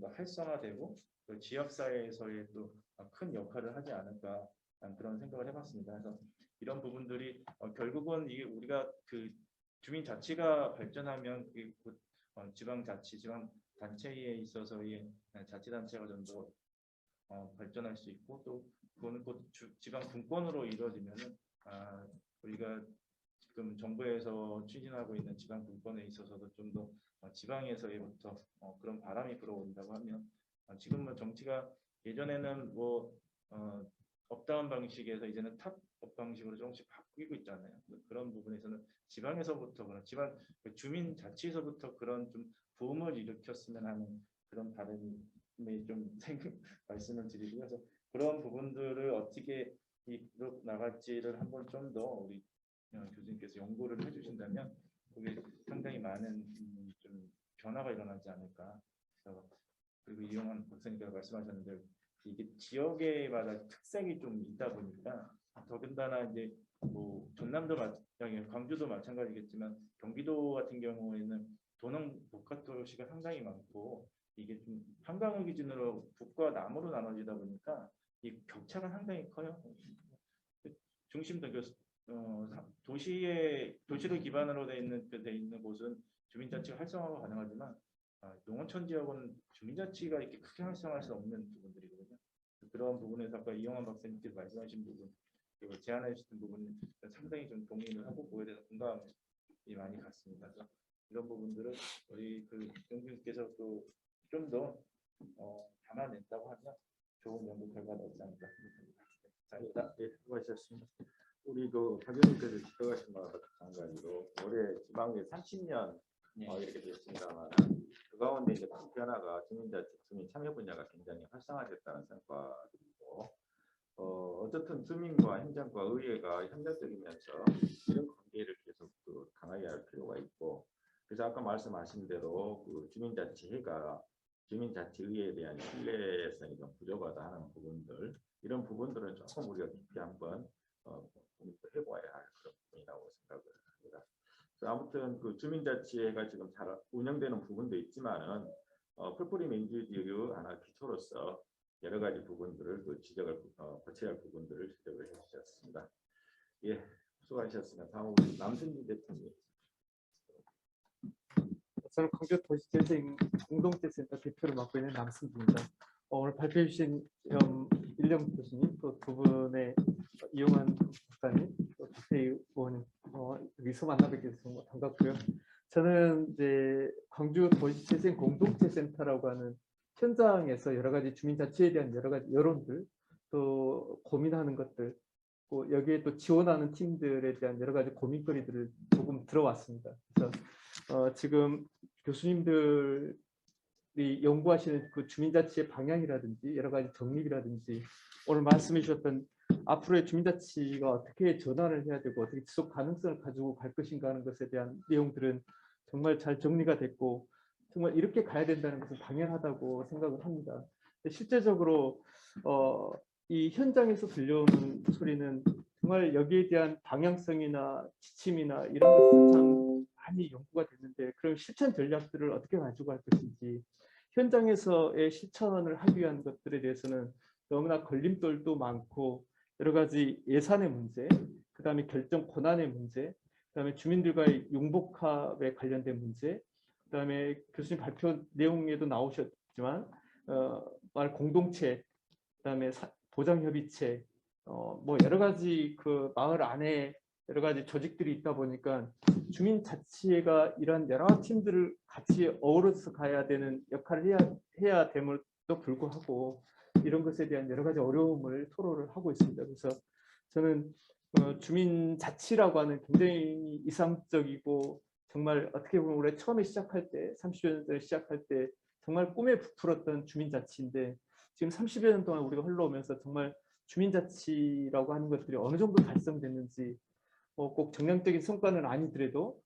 활성화되고 지역 사회에서의 또 큰 역할을 하지 않을까 그런 생각을 해봤습니다. 그래서 이런 부분들이 결국은 이게 우리가 주민자치가 발전하면 지방자치, 지방단체에 있어서의 자치단체가 좀 더 발전할 수 있고, 또 그거는 곧 지방 분권으로 이루어지면은 우리가 지금 정부에서 추진하고 있는 지방 분권에 있어서도 좀 더 지방에서부터 그런 바람이 불어온다고 하면, 지금은 정치가 예전에는 업다운 방식에서 이제는 탑업 방식으로 조금씩 바뀌고 있잖아요. 그런 부분에서는 지방에서부터 지방 주민자치에서부터 그런 좀 부흥을 일으켰으면 하는 그런 바람이 좀 말씀을 드리고요. 그래서 그런 부분들을 어떻게 이끌어 나갈지를 한번 좀 더 우리 교수님께서 연구를 해주신다면 그게 상당히 많은 좀 변화가 일어나지 않을까. 그리고 이용환 박사님께서 말씀하셨는데 이게 지역에마다 특색이 좀 있다 보니까 더군다나 이제 뭐 전남도 마찬가지, 광주도 마찬가지겠지만 경기도 같은 경우에는 도농 복합도시가 상당히 많고 이게 좀 한강을 기준으로 북과 남으로 나눠지다 보니까 이 격차가 상당히 커요. 중심도 도시를 기반으로 돼 있는 곳은 주민자치가 활성화가 가능하지만 농어촌 지역은 주민자치가 이렇게 크게 활성화할 수 없는 부분들이거든요. 그런 부분에서 아까 이용환 박사님께서 말씀하신 부분 그리고 제안해 주신 부분 상당히 좀 동의를 하고 그거에 대해서 공감이 많이 갔습니다. 그래서 이런 부분들을 우리 그 교수님께서 또 좀 더 담아낸다고 하면 좋은 연구 결과가 나오지 않을까 생각합니다. 예, 수고하셨습니다. 우리 그 박영님께서 지적하신 바와 마찬가지로 올해 지방에 30년 이렇게 됐습니다만 그 가운데 이제 큰 변화가 주민자치, 주민 참여 분야가 굉장히 활성화됐다는 성과이고 어쨌든 주민과 행정과 의회가 협력적이면서 이런 관계를 계속 강하게 할 필요가 있고 그래서 아까 말씀하신 대로 그 주민자치회가 주민자치의회에 대한 신뢰성이 좀 부족하다 하는 부분들 이런 부분들은 조금 우리가 깊이 한번 해봐야 할 그런 부분이라고 생각을 합니다. 그래서 아무튼 그 주민자치회가 지금 잘 운영되는 부분도 있지만은 풀뿌리 민주주의의 하나 기초로서 여러 가지 부분들을 거쳐야 할 부분들을 지적을 해주셨습니다. 예, 수고하셨습니다. 다음은 남승기 대표님. 저는 광주 도시재생 공동체센터 대표를 맡고 있는 남승기입니다. 오늘 발표해 주신 일령 교수님 또 두 분의 이용환 박사님 또 박태희 의원님 여기서 만나뵙게 돼서 정말 반갑고요. 저는 이제 광주 도시재생 공동체센터라고 하는 현장에서 여러 가지 주민자치에 대한 여러 가지 여론들 또 고민하는 것들 또 여기에 또 지원하는 팀들에 대한 여러 가지 고민거리들을 조금 들어왔습니다. 그래서 지금 교수님들이 연구하시는 그 주민자치의 방향이라든지 여러 가지 정립이라든지 오늘 말씀해 주셨던 앞으로의 주민자치가 어떻게 전환을 해야 되고 어떻게 지속 가능성을 가지고 갈 것인가 하는 것에 대한 내용들은 정말 잘 정리가 됐고 정말 이렇게 가야 된다는 것은 당연하다고 생각을 합니다. 실제적으로 이 현장에서 들려오는 소리는 정말 여기에 대한 방향성이나 지침이나 이런 것은 참 많이 연구가 됐는데 그런 실천 전략들을 어떻게 가지고 갈 것인지 현장에서의 실천을 하기 위한 것들에 대해서는 너무나 걸림돌도 많고 여러 가지 예산의 문제, 그 다음에 결정 권한의 문제, 그 다음에 주민들과의 융복합에 관련된 문제, 그 다음에 교수님 발표 내용에도 나오셨지만 말 공동체, 그 다음에 보장협의체, 뭐 여러 가지 그 마을 안에 여러 가지 조직들이 있다 보니까 주민자치회가 이런 여러 팀들을 같이 어우러져서 가야 되는 역할을 해야 됨에도 불구하고 이런 것에 대한 여러 가지 어려움을 토로를 하고 있습니다. 그래서 저는 주민자치라고 하는 굉장히 이상적이고 정말 어떻게 보면 올해 처음에 시작할 때 30여 년 전에 시작할 때 정말 꿈에 부풀었던 주민자치인데 지금 30여 년 동안 우리가 흘러오면서 정말 주민자치라고 하는 것들이 어느 정도 달성됐는지 꼭 정량적인 성과는 아니더라도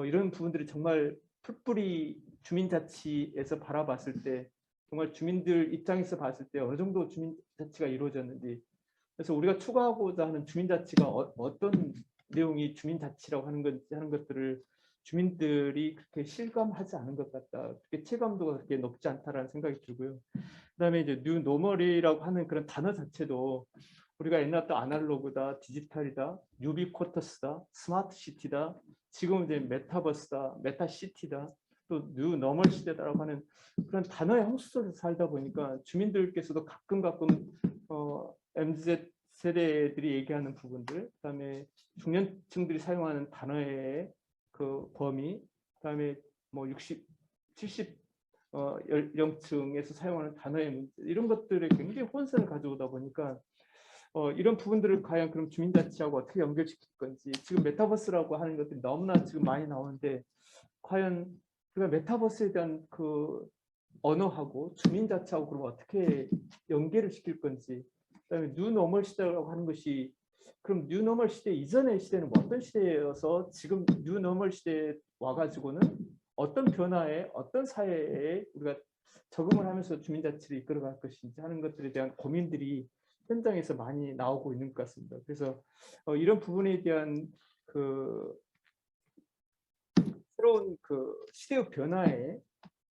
이런 부분들이 정말 풀뿌리 주민자치에서 바라봤을 때 정말 주민들 입장에서 봤을 때 어느 정도 주민자치가 이루어졌는지 그래서 우리가 추구하고자 하는 주민자치가 어떤 내용이 주민자치라고 하는 건지 하는 것들을 주민들이 그렇게 실감하지 않은 것 같다. 그렇게 체감도가 그렇게 높지 않다라는 생각이 들고요. 그다음에 이제 뉴 노멀이라고 하는 그런 단어 자체도 우리가 옛날부터 아날로그다, 디지털이다, 유비쿼터스다, 스마트 시티다, 지금 이제 메타버스다, 메타시티다, 또 뉴 노멀 시대다라고 하는 그런 단어의 홍수 속에서 살다 보니까 주민들께서도 가끔 MZ 세대들이 얘기하는 부분들, 그다음에 중년층들이 사용하는 단어의 그 범위, 그다음에 뭐 60, 70 연령층에서 사용하는 단어의 문제 이런 것들에 굉장히 혼선을 가져오다 보니까 이런 부분들을 과연 그럼 주민자치하고 어떻게 연결시킬 건지 지금 메타버스라고 하는 것들이 너무나 지금 많이 나오는데 과연 우리가 메타버스에 대한 그 언어하고 주민자치하고 그럼 어떻게 연계를 시킬 건지 그다음에 뉴노멀 시대라고 하는 것이 그럼 뉴노멀 시대 이전의 시대는 어떤 시대여서 지금 뉴노멀 시대에 와가지고는 어떤 변화에 어떤 사회에 우리가 적응을 하면서 주민자치를 이끌어갈 것인지 하는 것들에 대한 고민들이 현장에서 많이 나오고 있는 것 같습니다. 그래서 이런 부분에 대한 그 새로운 그 시대의 변화에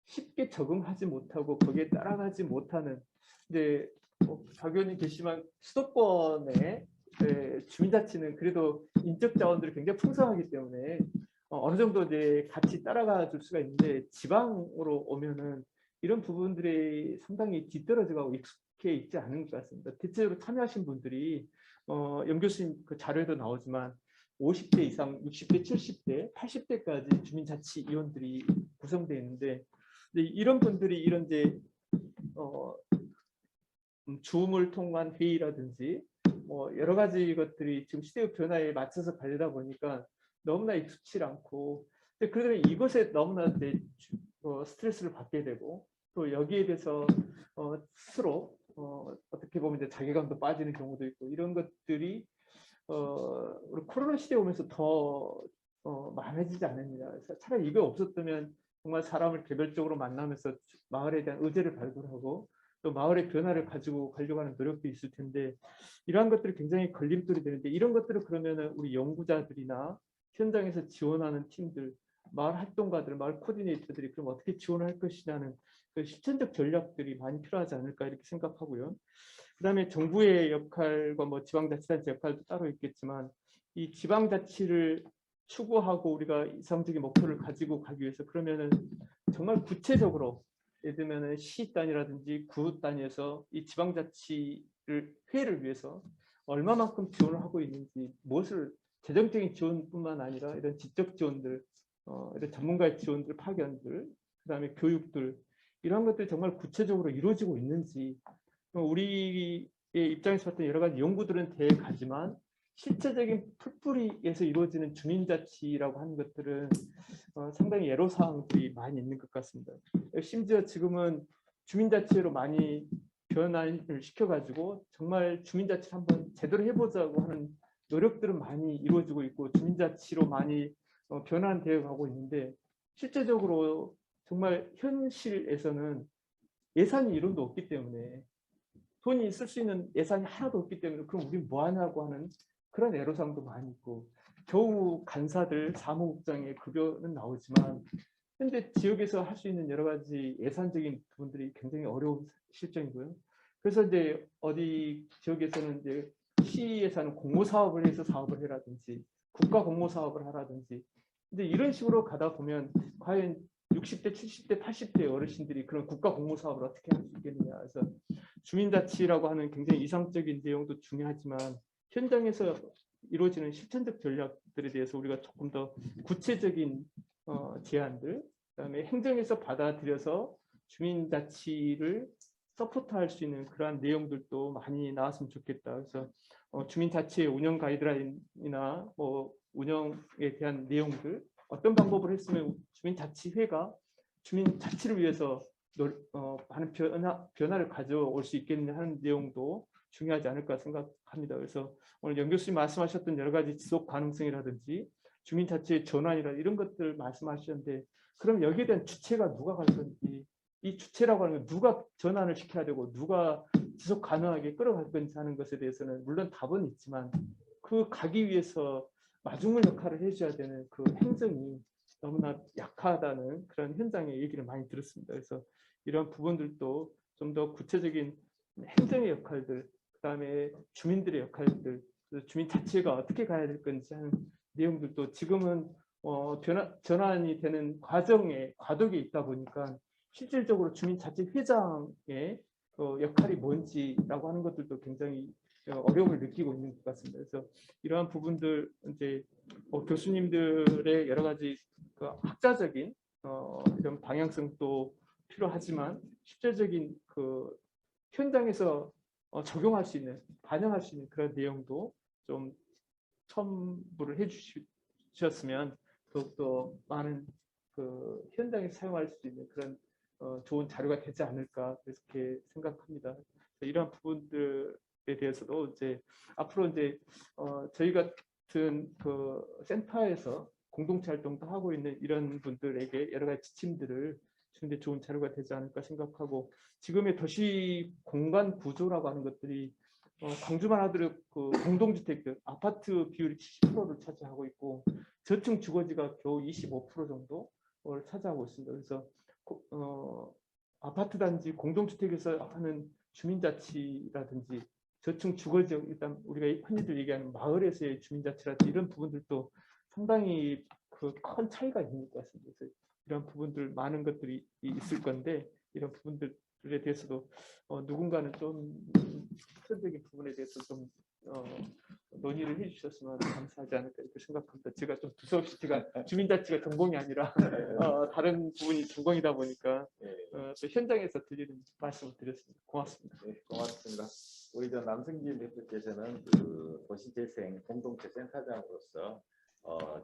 쉽게 적응하지 못하고 거기에 따라가지 못하는 이제 박 의원님 계시지만 수도권의 주민자치는 그래도 인적 자원들이 굉장히 풍성하기 때문에 어느 정도 이제 같이 따라가 줄 수가 있는데 지방으로 오면은 이런 부분들이 상당히 뒤떨어져가고 익숙해 있지 않은 것 같습니다. 대체적으로 참여하신 분들이 연 교수님 그 자료에도 나오지만 50대 이상, 60대, 70대, 80대까지 주민자치위원들이 구성되어 있는데 이런 분들이 이런 이제 줌을 통한 회의라든지 뭐 여러 가지 것들이 지금 시대의 변화에 맞춰서 가려다 보니까 너무나 익숙치 않고 그러면 이것에 너무나 스트레스를 받게 되고 또 여기에 대해서 스스로 어떻게 보면 이제 자괴감도 빠지는 경우도 있고 이런 것들이 우리 코로나 시대에 오면서 더 많아지지 않느냐. 차라리 이거 없었다면 정말 사람을 개별적으로 만나면서 마을에 대한 의제를 발굴하고 또 마을의 변화를 가지고 가려고 하는 노력도 있을 텐데 이러한 것들이 굉장히 걸림돌이 되는데 이런 것들을 그러면은 우리 연구자들이나 현장에서 지원하는 팀들, 마을 활동가들, 마을 코디네이터들이 그럼 어떻게 지원할 것이냐는 그 실천적 전략들이 많이 필요하지 않을까 이렇게 생각하고요. 그다음에 정부의 역할과 뭐 지방자치단체 역할도 따로 있겠지만 이 지방자치를 추구하고 우리가 이상적인 목표를 가지고 가기 위해서 그러면은 정말 구체적으로 예를 들면 시 단위라든지 구 단위에서 이 지방자치를 회를 위해서 얼마만큼 지원을 하고 있는지 무엇을 재정적인 지원뿐만 아니라 이런 지적 지원들, 이런 전문가의 지원들, 파견들, 그다음에 교육들 이런 것들이 정말 구체적으로 이루어지고 있는지 우리의 입장에서 봤던 여러 가지 연구들은 대가지만 실체적인 풀뿌리에서 이루어지는 주민자치라고 하는 것들은 상당히 애로사항들이 많이 있는 것 같습니다. 심지어 지금은 주민자치로 많이 변화를 시켜가지고 정말 주민자치를 한번 제대로 해보자고 하는 노력들은 많이 이루어지고 있고 주민자치로 많이 변환되어 가고 있는데 실제적으로 정말 현실에서는 예산이 이론도 없기 때문에 돈이 쓸 수 있는 예산이 하나도 없기 때문에 그럼 우리 뭐 하냐고 하는 그런 애로사항도 많이 있고 겨우 간사들 사무국장의 급여는 나오지만 현재 지역에서 할 수 있는 여러 가지 예산적인 부분들이 굉장히 어려운 실정이고요. 그래서 이제 어디 지역에서는 이제 시 예산은 공모 사업을 해서 사업을 해라든지 국가 공모 사업을 하라든지 근데 이런 식으로 가다 보면 과연 60대, 70대, 80대 어르신들이 그런 국가 공모 사업을 어떻게 할 수 있겠느냐. 그래서 주민자치라고 하는 굉장히 이상적인 내용도 중요하지만 현장에서 이루어지는 실천적 전략들에 대해서 우리가 조금 더 구체적인 제안들, 그다음에 행정에서 받아들여서 주민자치를 서포트할 수 있는 그러한 내용들도 많이 나왔으면 좋겠다. 그래서 주민자치의 운영 가이드라인이나 뭐 운영에 대한 내용들 어떤 방법을 했으면 주민자치회가 주민자치를 위해서 많은 변화를 가져올 수 있겠느냐 하는 내용도 중요하지 않을까 생각합니다. 그래서 오늘 연 교수님 말씀하셨던 여러 가지 지속 가능성이라든지 주민자치의 전환이라 이런 것들 말씀하셨는데 그럼 여기에 대한 주체가 누가 갈 건지 이 주체라고 하는 건 누가 전환을 시켜야 되고 누가 지속 가능하게 끌어갈 건지 하는 것에 대해서는 물론 답은 있지만 그 가기 위해서 마중물 역할을 해줘야 되는 그 행정이 너무나 약하다는 그런 현장의 얘기를 많이 들었습니다. 그래서 이런 부분들도 좀 더 구체적인 행정의 역할들, 그다음에 주민들의 역할들, 주민 자체가 어떻게 가야 될 건지 하는 내용들도 지금은 전환이 되는 과정에 과도기에 있다 보니까 실질적으로 주민 자치 회장의 역할이 뭔지라고 하는 것들도 굉장히 어려움을 느끼고 있는 것 같습니다. 그래서 이러한 부분들 이제 교수님들의 여러 가지 학자적인 이런 방향성도 필요하지만 실제적인 그 현장에서 적용할 수 있는 반영할 수 있는 그런 내용도 좀 첨부를 해주셨으면 더욱더 많은 그 현장에서 사용할 수 있는 그런 좋은 자료가 되지 않을까 그렇게 생각합니다. 이러한 부분들에 대해서도 이제 앞으로 이제 저희 같은 그 센터에서 공동체 활동도 하고 있는 이런 분들에게 여러 가지 지침들을 주는데 좋은 자료가 되지 않을까 생각하고, 지금의 도시 공간 구조라고 하는 것들이 광주만 하더라도 그 공동주택들 아파트 비율이 70%를 차지하고 있고 저층 주거지가 겨우 25% 정도를 차지하고 있습니다. 그래서 아파트 단지 공동주택에서 하는 주민자치라든지 저층 주거지역, 일단 우리가 흔히들 얘기하는 마을에서의 주민자치라든지 이런 부분들도 상당히 그 큰 차이가 있는 것 같습니다. 그래서 이런 부분들 많은 것들이 있을 건데 이런 부분들에 대해서도 누군가는 좀 구체적인 부분에 대해서 좀 논의를 해주셨으면 감사하지 않을까 이렇게 생각합니다. 제가 좀 두서없이 제가 주민자치가 전공이 아니라 다른 부분이 전공이다 보니까 또 현장에서 들리는 말씀을 드렸습니다. 고맙습니다. 네, 고맙습니다. 우리 저 남승진 대표께서는 그 도시재생 공동체 센터장으로서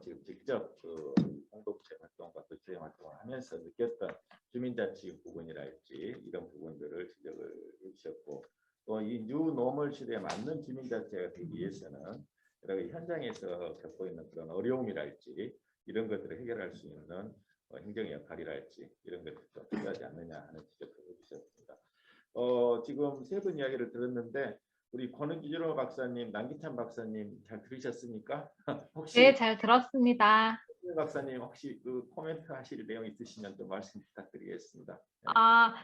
지금 직접 그 공동체 활동과 도시재생 활동을 하면서 느꼈던 주민자치 부분이랄지 이런 부분들을 지적을 해주셨고, 또 이 뉴노멀 시대에 맞는 주민자치가 되기 위해서는 여러 가지 현장에서 겪고 있는 그런 어려움이랄지 이런 것들을 해결할 수 있는 행정의 역할이랄지 이런 것들도 필요하지 않느냐 하는 지적을 해주셨습니다. 지금 세 분 이야기를 들었는데 우리 권은기준호 박사님, 남기찬 박사님 잘 들으셨습니까? 혹시 네, 잘 들었습니다. 박사님 혹시 그 코멘트 하실 내용 있으시면 좀 말씀 부탁드리겠습니다.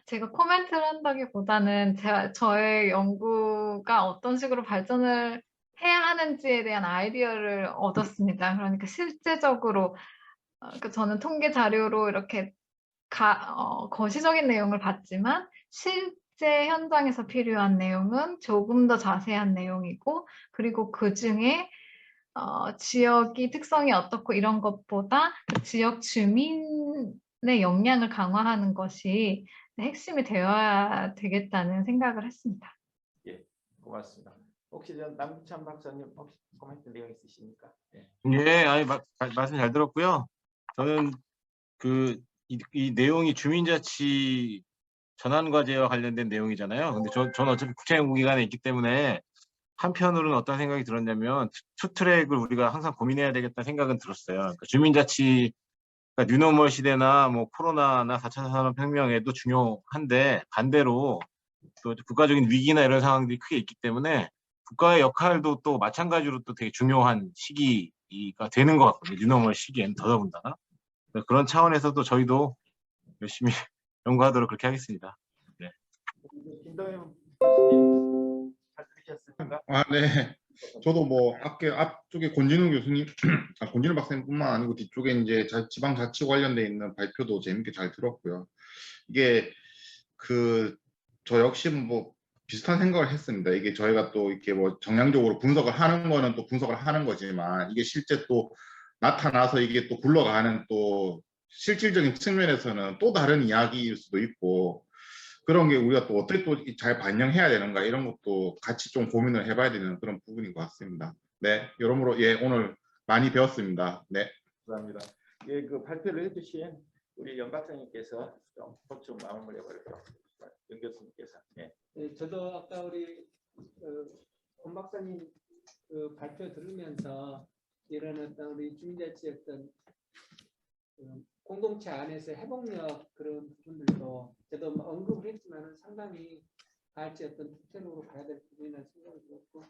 제가 코멘트를 한다기보다는 저의 연구가 어떤 식으로 발전을 해야 하는지에 대한 아이디어를 얻었습니다. 그러니까 실제적으로 저는 통계 자료로 이렇게 거시적인 내용을 봤지만 실제 현장에서 필요한 내용은 조금 더 자세한 내용이고, 그리고 그중에 지역이 특성이 어떻고 이런 것보다 그 지역 주민의 역량을 강화하는 것이 핵심이 되어야 되겠다는 생각을 했습니다. 예, 고맙습니다. 혹시 남기찬 박사님 혹시 코멘트 내용 있으십니까? 예. 예, 아니 말씀 잘 들었고요. 저는 이 내용이 주민자치 전환과제와 관련된 내용이잖아요. 근데 저는 어차피 국제연구기관에 있기 때문에 한편으로는 어떤 생각이 들었냐면 투 트랙을 우리가 항상 고민해야 되겠다는 생각은 들었어요. 그러니까 주민자치가 뉴노멀 시대나 뭐 코로나나 4차 산업혁명에도 중요한데 반대로 또 국가적인 위기나 이런 상황들이 크게 있기 때문에 국가의 역할도 또 마찬가지로 또 되게 중요한 시기가 되는 것 같거든요. 뉴노멀 시기에는 더더군다나. 그런 차원에서도 저희도 열심히 연구하도록 그렇게 하겠습니다. 네. 김동현 교수님 잘 들으셨습니까? 네. 저도 뭐 앞쪽에 권진우 교수님, 권진우 박사님뿐만 아니고 뒤쪽에 이제 지방자치 관련돼 있는 발표도 재밌게 잘 들었고요. 이게 저 역시 뭐 비슷한 생각을 했습니다. 이게 저희가 또 이렇게 뭐 정량적으로 분석을 하는 거는 또 분석을 하는 거지만 이게 실제 또 나타나서 이게 또 굴러가는 또 실질적인 측면에서는 또 다른 이야기일 수도 있고, 그런 게 우리가 또 어떻게 또 잘 반영해야 되는가 이런 것도 같이 좀 고민을 해봐야 되는 그런 부분인 것 같습니다. 네, 여러모로 오늘 많이 배웠습니다. 네, 감사합니다. 예, 그 발표를 해주신 우리 연 박사님께서 좀 보충 마무리해 버릴게요. 연 교수님께서. 네. 네, 저도 아까 우리 권 박사님 그 발표 들으면서 이런 어떤 우리 주민자치 어떤 공동체 안에서 회복력 그런 부분들도 저도 뭐 언급을 했지만 상당히 같이 어떤 특색으로 가야 될 부분이라는 생각이 들었고,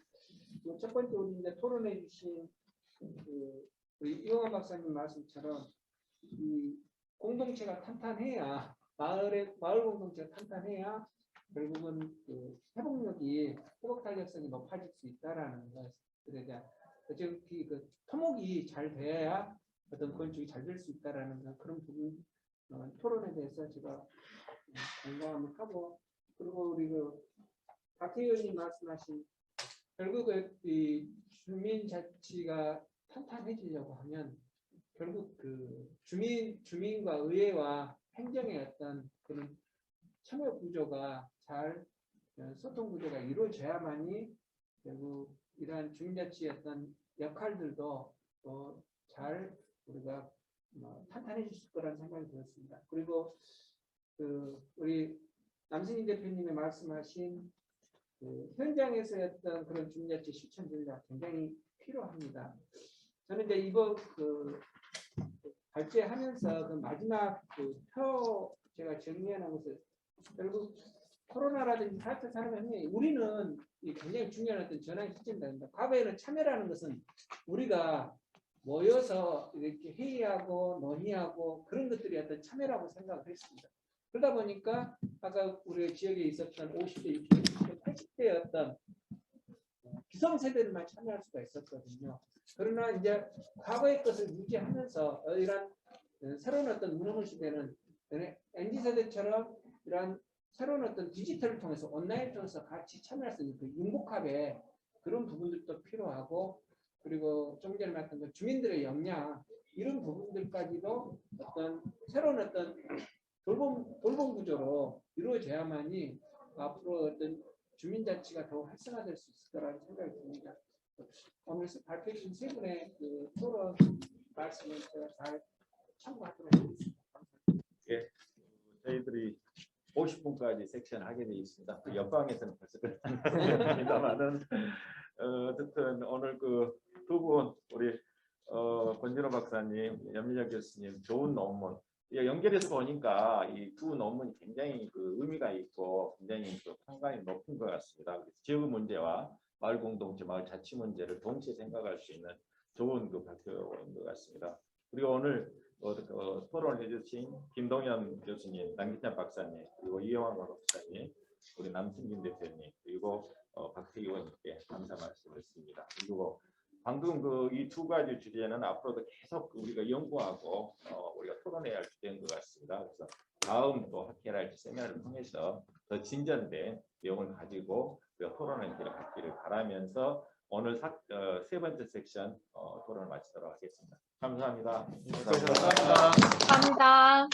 첫 번째 우리 이제 토론해 주신 우리 이용환 박사님 말씀처럼 이 공동체가 탄탄해야 마을 공동체가 탄탄해야 결국은 그 회복 탄력성이 높아질 수 있다라는 것들에 대한 그 토목이 잘 돼야 어떤 건축이 잘 될 수 있다라는 그런 부분 토론에 대해서 제가 공감을 하고, 그리고 우리 박 의원님 말씀하신 결국 이 주민자치가 탄탄해지려고 하면 결국 그 주민과 의회와 행정의 어떤 그런 참여 구조가 잘 소통 구조가 이루어져야만이 결국 이러한 주민자치의 어떤 역할들도 또 잘 우리가 탄탄해질 거라는 생각이 들었습니다. 그리고 우리 남승희 대표님의 말씀하신 현장에서의 어떤 그런 주민자치 실천 전략 굉장히 필요합니다. 저는 이제 이번 발제하면서 마지막 표 제가 정리하는 것은 결국 코로나라든지 4차 산업혁명이 우리는 이 굉장히 중요한 어떤 전환 시점입니다. 과거에는 참여라는 것은 우리가 모여서 이렇게 회의하고 논의하고 그런 것들이 어떤 참여라고 생각을 했습니다. 그러다 보니까 아까 우리 지역에 있었던 50대, 60대, 80대 어떤 기성세대들만 참여할 수가 있었거든요. 그러나 이제 과거의 것을 유지하면서 이런 새로운 어떤 문화물 시대는 MZ세대처럼 이런 새로운 어떤 디지털을 통해서 온라인을 통해서 같이 참여할 수 있는 그 융복합의 그런 부분들도 필요하고, 그리고 좀 전에 말했던 그 주민들의 역량 이런 부분들까지도 어떤 새로운 어떤 돌봄 구조로 이루어져야만이 앞으로 어떤 주민자치가 더 활성화될 수 있을 거라는 생각이 듭니다. 오늘 발표해 주신 세 분의 그 토론 말씀을 제가 잘 참고하도록 하겠습니다. 감사합니다. 예, 저희들이 50분까지 섹션 하게 되어 있습니다. 그 옆방에서는 벌써 끝났습니다만은 어쨌든 오늘 그 두 분 우리 권진호 박사님, 연미정 교수님 좋은 논문 연결해서 보니까 이 두 논문이 굉장히 그 의미가 있고 굉장히 그 판단이 높은 것 같습니다. 지역 문제와 마을 공동체, 마을 자치 문제를 동시에 생각할 수 있는 좋은 그 발표인 것 같습니다. 그리고 오늘 토론해 주신 김동현 교수님, 남기찬 박사님, 그리고 이영환 박사님, 우리 남승진 대표님, 그리고 박태기 의원님께 감사 말씀드렸습니다. 그리고 방금 그 이 두 가지 주제는 앞으로도 계속 우리가 연구하고 우리가 토론해야 할 주제인 것 같습니다. 그래서 다음 또 학회랄지 세미나를 통해서 더 진전된 내용을 가지고 우리가 토론을 갖기를 바라면서 오늘 세 번째 섹션 토론을 마치도록 하겠습니다. 감사합니다. 감사합니다. 감사합니다.